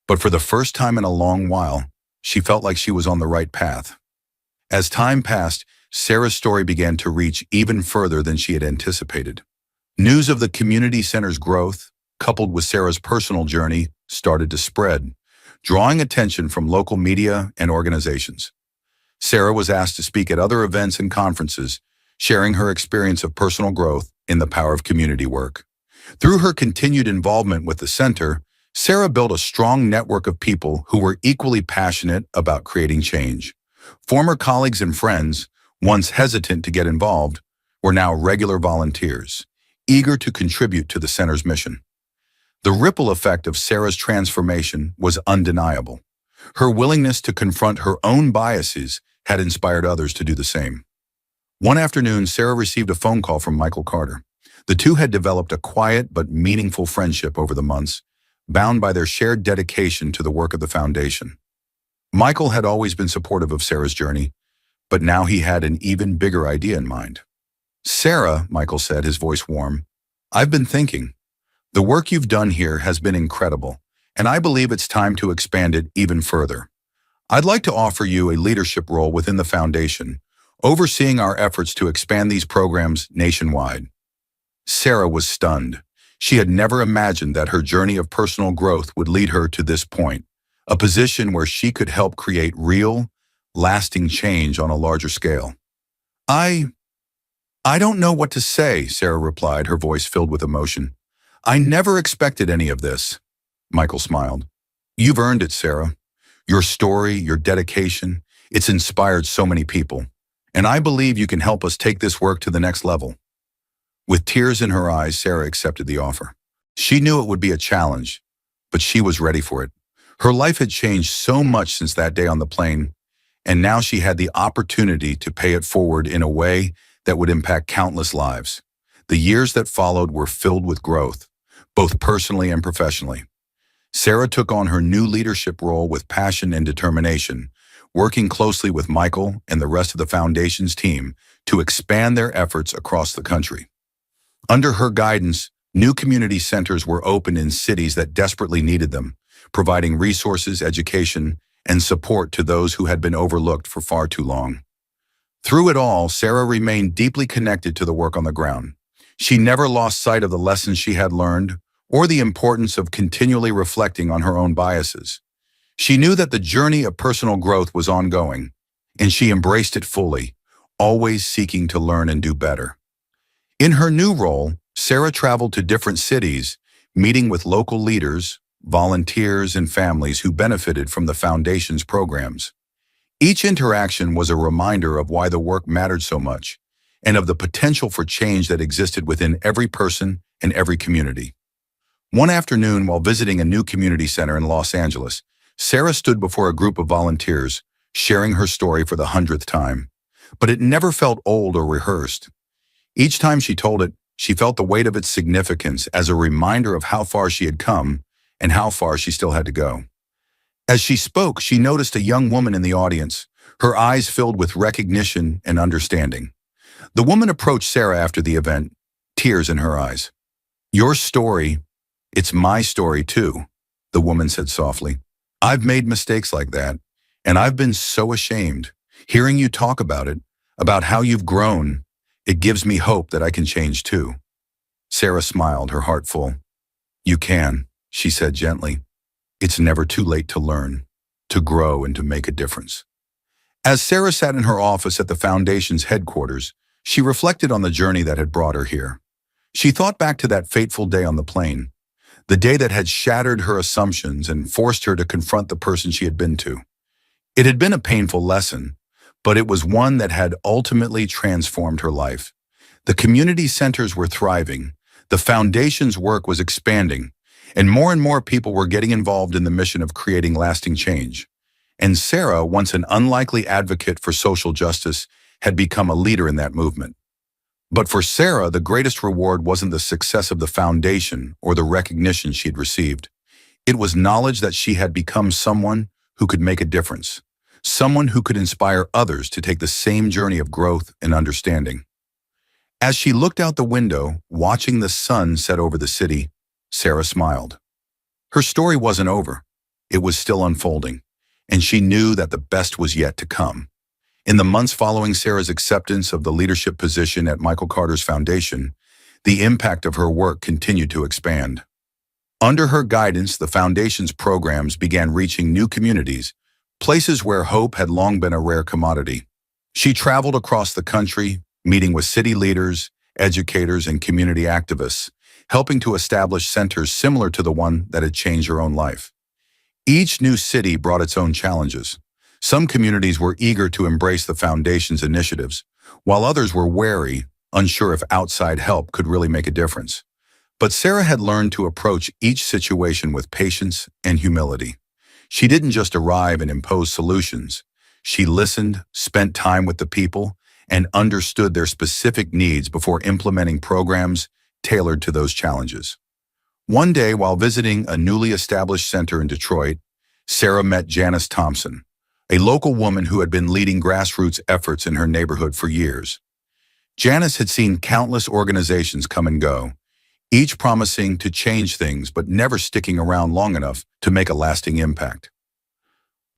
But for the first time in a long while, she felt like she was on the right path. As time passed, Sarah's story began to reach even further than she had anticipated. News of the community center's growth, coupled with Sarah's personal journey, started to spread, drawing attention from local media and organizations. Sarah was asked to speak at other events and conferences, sharing her experience of personal growth in the power of community work. Through her continued involvement with the center, Sarah built a strong network of people who were equally passionate about creating change. Former colleagues and friends, once hesitant to get involved, were now regular volunteers, eager to contribute to the center's mission. The ripple effect of Sarah's transformation was undeniable. Her willingness to confront her own biases had inspired others to do the same. One afternoon, Sarah received a phone call from Michael Carter. The two had developed a quiet but meaningful friendship over the months, bound by their shared dedication to the work of the foundation. Michael had always been supportive of Sarah's journey, but now he had an even bigger idea in mind. Sarah, Michael said, his voice warm, I've been thinking. The work you've done here has been incredible, and I believe it's time to expand it even further. I'd like to offer you a leadership role within the foundation, overseeing our efforts to expand these programs nationwide. Sarah was stunned. She had never imagined that her journey of personal growth would lead her to this point, a position where she could help create real, lasting change on a larger scale. I don't know what to say, Sarah replied, her voice filled with emotion. I never expected any of this. Michael smiled. You've earned it, Sarah. Your story, your dedication, it's inspired so many people. And I believe you can help us take this work to the next level. With tears in her eyes, Sarah accepted the offer. She knew it would be a challenge, but she was ready for it. Her life had changed so much since that day on the plane, and now she had the opportunity to pay it forward in a way that would impact countless lives. The years that followed were filled with growth, both personally and professionally. Sarah took on her new leadership role with passion and determination, working closely with Michael and the rest of the foundation's team to expand their efforts across the country. Under her guidance, new community centers were opened in cities that desperately needed them, providing resources, education, and support to those who had been overlooked for far too long. Through it all, Sarah remained deeply connected to the work on the ground. She never lost sight of the lessons she had learned or the importance of continually reflecting on her own biases. She knew that the journey of personal growth was ongoing, and she embraced it fully, always seeking to learn and do better. In her new role, Sarah traveled to different cities, meeting with local leaders, volunteers, and families who benefited from the foundation's programs. Each interaction was a reminder of why the work mattered so much, and of the potential for change that existed within every person and every community. One afternoon, while visiting a new community center in Los Angeles, Sarah stood before a group of volunteers, sharing her story for the 100th time. But it never felt old or rehearsed. Each time she told it, she felt the weight of its significance as a reminder of how far she had come and how far she still had to go. As she spoke, she noticed a young woman in the audience, her eyes filled with recognition and understanding. The woman approached Sarah after the event, tears in her eyes. Your story, it's my story too, the woman said softly. I've made mistakes like that, and I've been so ashamed. Hearing you talk about it, about how you've grown, it gives me hope that I can change too. Sarah smiled, her heart full. You can, she said gently. It's never too late to learn, to grow, and to make a difference. As Sarah sat in her office at the foundation's headquarters, she reflected on the journey that had brought her here. She thought back to that fateful day on the plane, the day that had shattered her assumptions and forced her to confront the person she had been to. It had been a painful lesson, but it was one that had ultimately transformed her life. The community centers were thriving, the foundation's work was expanding, and more people were getting involved in the mission of creating lasting change. And Sarah, once an unlikely advocate for social justice, had become a leader in that movement. But for Sarah, the greatest reward wasn't the success of the foundation or the recognition she'd received. It was knowledge that she had become someone who could make a difference, someone who could inspire others to take the same journey of growth and understanding. As she looked out the window, watching the sun set over the city, Sarah smiled. Her story wasn't over. It was still unfolding, and she knew that the best was yet to come. In the months following Sarah's acceptance of the leadership position at Michael Carter's foundation, the impact of her work continued to expand. Under her guidance, the foundation's programs began reaching new communities, places where hope had long been a rare commodity. She traveled across the country, meeting with city leaders, educators, and community activists, helping to establish centers similar to the one that had changed her own life. Each new city brought its own challenges. Some communities were eager to embrace the foundation's initiatives, while others were wary, unsure if outside help could really make a difference. But Sarah had learned to approach each situation with patience and humility. She didn't just arrive and impose solutions. She listened, spent time with the people, and understood their specific needs before implementing programs tailored to those challenges. One day, while visiting a newly established center in Detroit, Sarah met Janice Thompson, a local woman who had been leading grassroots efforts in her neighborhood for years. Janice had seen countless organizations come and go, each promising to change things but never sticking around long enough to make a lasting impact.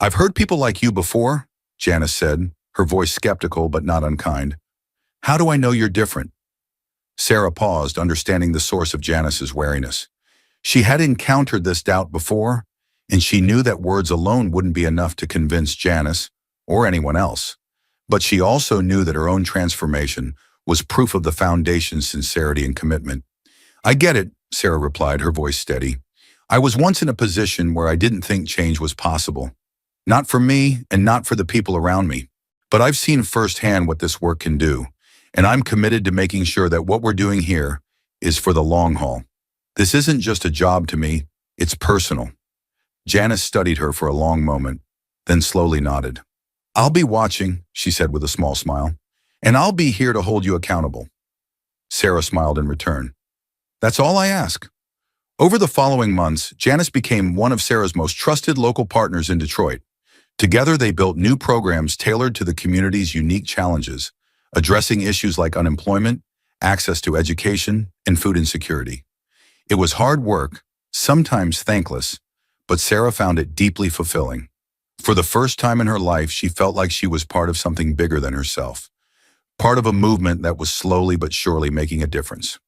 "I've heard people like you before," Janice said, her voice skeptical but not unkind. "How do I know you're different?" Sarah paused, understanding the source of Janice's wariness. She had encountered this doubt before, and she knew that words alone wouldn't be enough to convince Janice or anyone else. But she also knew that her own transformation was proof of the foundation's sincerity and commitment. "I get it," Sarah replied, her voice steady. "I was once in a position where I didn't think change was possible. Not for me and not for the people around me. But I've seen firsthand what this work can do, and I'm committed to making sure that what we're doing here is for the long haul. This isn't just a job to me, it's personal." Janice studied her for a long moment, then slowly nodded. "I'll be watching," she said with a small smile, "and I'll be here to hold you accountable." Sarah smiled in return. "That's all I ask." Over the following months, Janice became one of Sarah's most trusted local partners in Detroit. Together, they built new programs tailored to the community's unique challenges, addressing issues like unemployment, access to education, and food insecurity. It was hard work, sometimes thankless, but Sarah found it deeply fulfilling. For the first time in her life, she felt like she was part of something bigger than herself, part of a movement that was slowly but surely making a difference.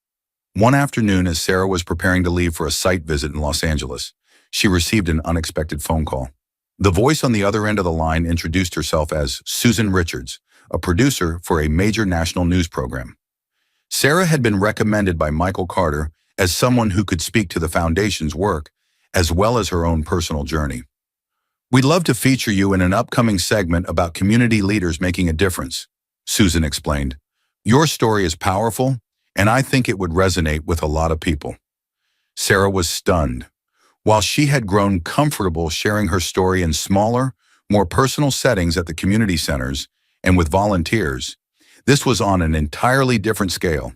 One afternoon, as Sarah was preparing to leave for a site visit in Los Angeles, she received an unexpected phone call. The voice on the other end of the line introduced herself as Susan Richards, a producer for a major national news program. Sarah had been recommended by Michael Carter as someone who could speak to the foundation's work, as well as her own personal journey. "We'd love to feature you in an upcoming segment about community leaders making a difference," Susan explained. "Your story is powerful, and I think it would resonate with a lot of people." Sarah was stunned. While she had grown comfortable sharing her story in smaller, more personal settings at the community centers and with volunteers, this was on an entirely different scale.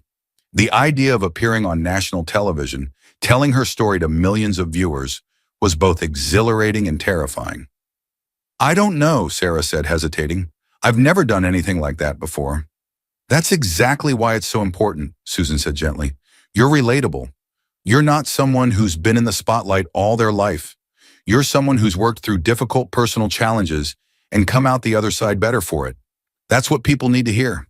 The idea of appearing on national television, telling her story to millions of viewers, was both exhilarating and terrifying. "I don't know," Sarah said, hesitating. "I've never done anything like that before." "That's exactly why it's so important," Susan said gently. "You're relatable. You're not someone who's been in the spotlight all their life. You're someone who's worked through difficult personal challenges and come out the other side better for it. That's what people need to hear."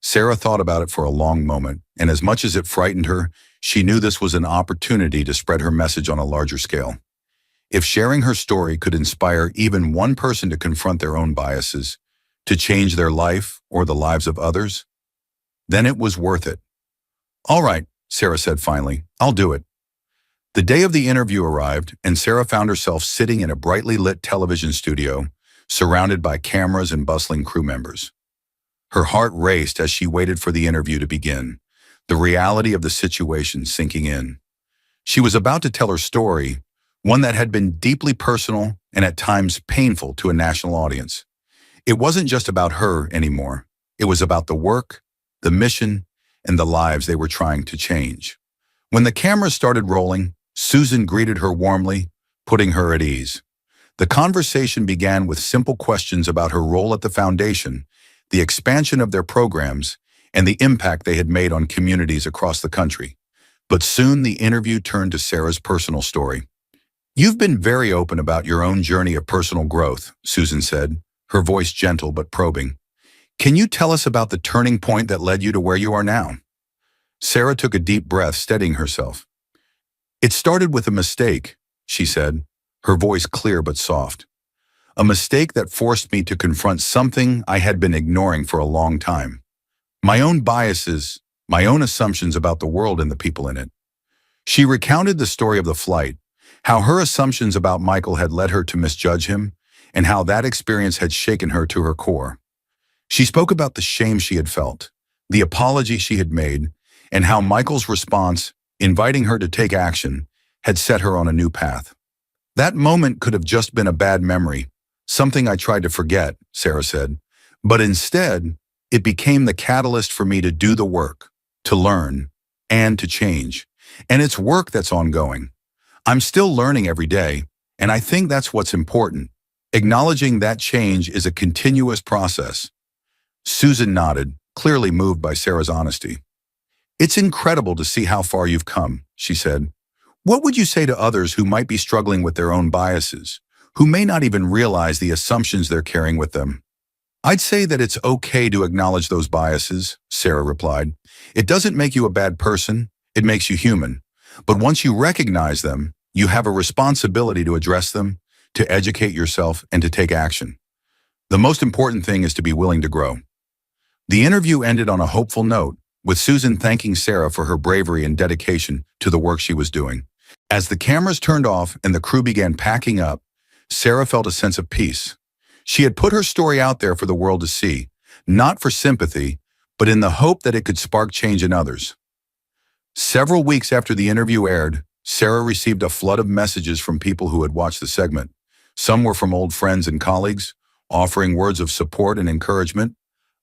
Sarah thought about it for a long moment, and as much as it frightened her, she knew this was an opportunity to spread her message on a larger scale. If sharing her story could inspire even one person to confront their own biases, to change their life or the lives of others, then it was worth it. "All right," Sarah said finally, "I'll do it." The day of the interview arrived, and Sarah found herself sitting in a brightly lit television studio, surrounded by cameras and bustling crew members. Her heart raced as she waited for the interview to begin, the reality of the situation sinking in. She was about to tell her story, one that had been deeply personal and at times painful to a national audience. It wasn't just about her anymore. It was about the work, the mission, and the lives they were trying to change. When the cameras started rolling, Susan greeted her warmly, putting her at ease. The conversation began with simple questions about her role at the foundation, the expansion of their programs, and the impact they had made on communities across the country. But soon the interview turned to Sarah's personal story. "You've been very open about your own journey of personal growth," Susan said, her voice gentle but probing. "Can you tell us about the turning point that led you to where you are now?" Sarah took a deep breath, steadying herself. "It started with a mistake," she said, her voice clear but soft. "A mistake that forced me to confront something I had been ignoring for a long time. My own biases, my own assumptions about the world and the people in it." She recounted the story of the flight, how her assumptions about Michael had led her to misjudge him, and how that experience had shaken her to her core. She spoke about the shame she had felt, the apology she had made, and how Michael's response, inviting her to take action, had set her on a new path. "That moment could have just been a bad memory, something I tried to forget," Sarah said. "But instead, it became the catalyst for me to do the work, to learn, and to change. And it's work that's ongoing. I'm still learning every day, and I think that's what's important. Acknowledging that change is a continuous process." Susan nodded, clearly moved by Sarah's honesty. "It's incredible to see how far you've come," she said. "What would you say to others who might be struggling with their own biases, who may not even realize the assumptions they're carrying with them?" "I'd say that it's okay to acknowledge those biases," Sarah replied. "It doesn't make you a bad person, it makes you human. But once you recognize them, you have a responsibility to address them, to educate yourself, and to take action. The most important thing is to be willing to grow." The interview ended on a hopeful note, with Susan thanking Sarah for her bravery and dedication to the work she was doing. As the cameras turned off and the crew began packing up, Sarah felt a sense of peace. She had put her story out there for the world to see, not for sympathy, but in the hope that it could spark change in others. Several weeks after the interview aired, Sarah received a flood of messages from people who had watched the segment. Some were from old friends and colleagues, offering words of support and encouragement.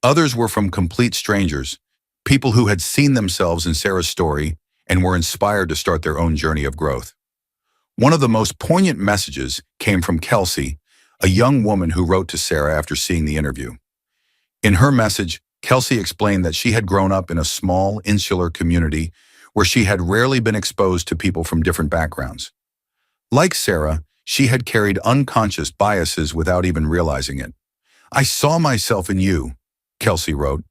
Others were from complete strangers, people who had seen themselves in Sarah's story and were inspired to start their own journey of growth. One of the most poignant messages came from Kelsey, a young woman who wrote to Sarah after seeing the interview. In her message, Kelsey explained that she had grown up in a small, insular community where she had rarely been exposed to people from different backgrounds. Like Sarah, she had carried unconscious biases without even realizing it. "I saw myself in you," Kelsey wrote,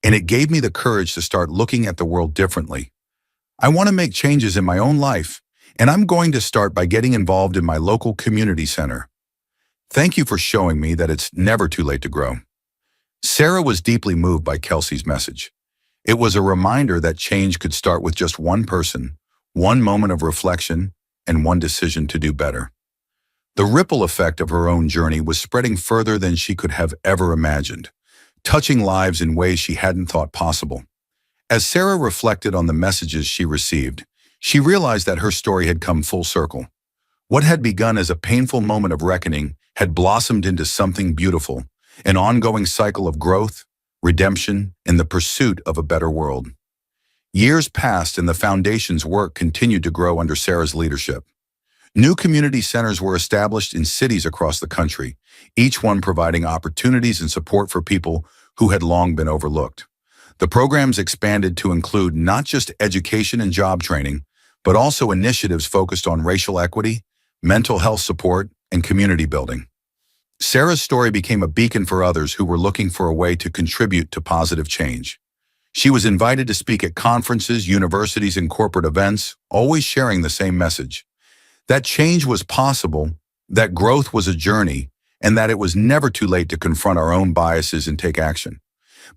"and it gave me the courage to start looking at the world differently. I want to make changes in my own life, and I'm going to start by getting involved in my local community center. Thank you for showing me that it's never too late to grow." Sarah was deeply moved by Kelsey's message. It was a reminder that change could start with just one person, one moment of reflection, and one decision to do better. The ripple effect of her own journey was spreading further than she could have ever imagined, touching lives in ways she hadn't thought possible. As Sarah reflected on the messages she received, she realized that her story had come full circle. What had begun as a painful moment of reckoning had blossomed into something beautiful, an ongoing cycle of growth, redemption, and the pursuit of a better world. Years passed and the foundation's work continued to grow under Sarah's leadership. New community centers were established in cities across the country, each one providing opportunities and support for people who had long been overlooked. The programs expanded to include not just education and job training, but also initiatives focused on racial equity, mental health support, and community building. Sarah's story became a beacon for others who were looking for a way to contribute to positive change. She was invited to speak at conferences, universities, and corporate events, always sharing the same message: that change was possible, that growth was a journey, and that it was never too late to confront our own biases and take action.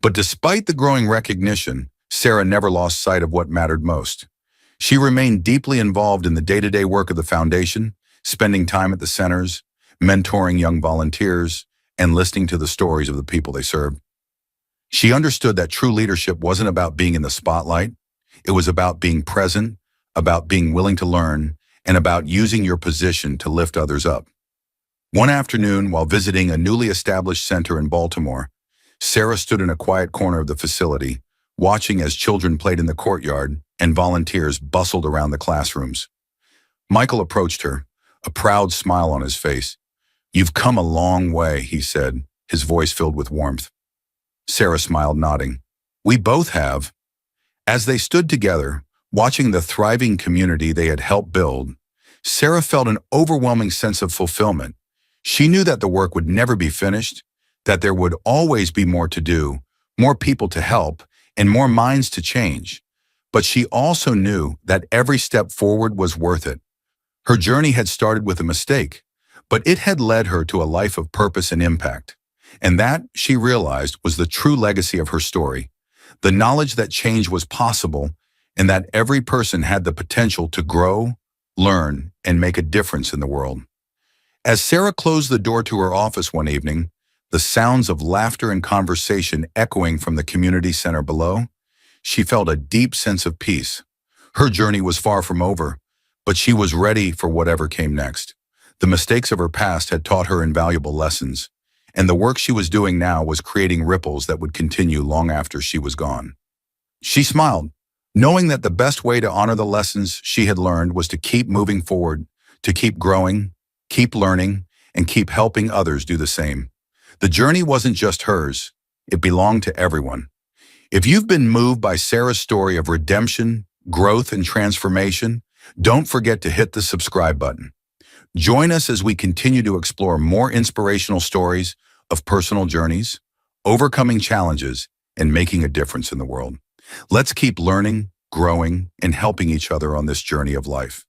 But despite the growing recognition, Sarah never lost sight of what mattered most. She remained deeply involved in the day-to-day work of the foundation, spending time at the centers, mentoring young volunteers, and listening to the stories of the people they served. She understood that true leadership wasn't about being in the spotlight. It was about being present, about being willing to learn, and about using your position to lift others up. One afternoon, while visiting a newly established center in Baltimore, Sarah stood in a quiet corner of the facility, watching as children played in the courtyard and volunteers bustled around the classrooms. Michael approached her, a proud smile on his face. "You've come a long way," he said, his voice filled with warmth. Sarah smiled, nodding. "We both have." As they stood together, watching the thriving community they had helped build, Sarah felt an overwhelming sense of fulfillment. She knew that the work would never be finished, that there would always be more to do, more people to help, and more minds to change. But she also knew that every step forward was worth it. Her journey had started with a mistake, but it had led her to a life of purpose and impact. And that, she realized, was the true legacy of her story. The knowledge that change was possible and that every person had the potential to grow, learn, and make a difference in the world. As Sarah closed the door to her office one evening, the sounds of laughter and conversation echoing from the community center below, she felt a deep sense of peace. Her journey was far from over, but she was ready for whatever came next. The mistakes of her past had taught her invaluable lessons, and the work she was doing now was creating ripples that would continue long after she was gone. She smiled, knowing that the best way to honor the lessons she had learned was to keep moving forward, to keep growing, keep learning, and keep helping others do the same. The journey wasn't just hers, it belonged to everyone. If you've been moved by Sarah's story of redemption, growth, and transformation, don't forget to hit the subscribe button. Join us as we continue to explore more inspirational stories of personal journeys, overcoming challenges, and making a difference in the world. Let's keep learning, growing, and helping each other on this journey of life.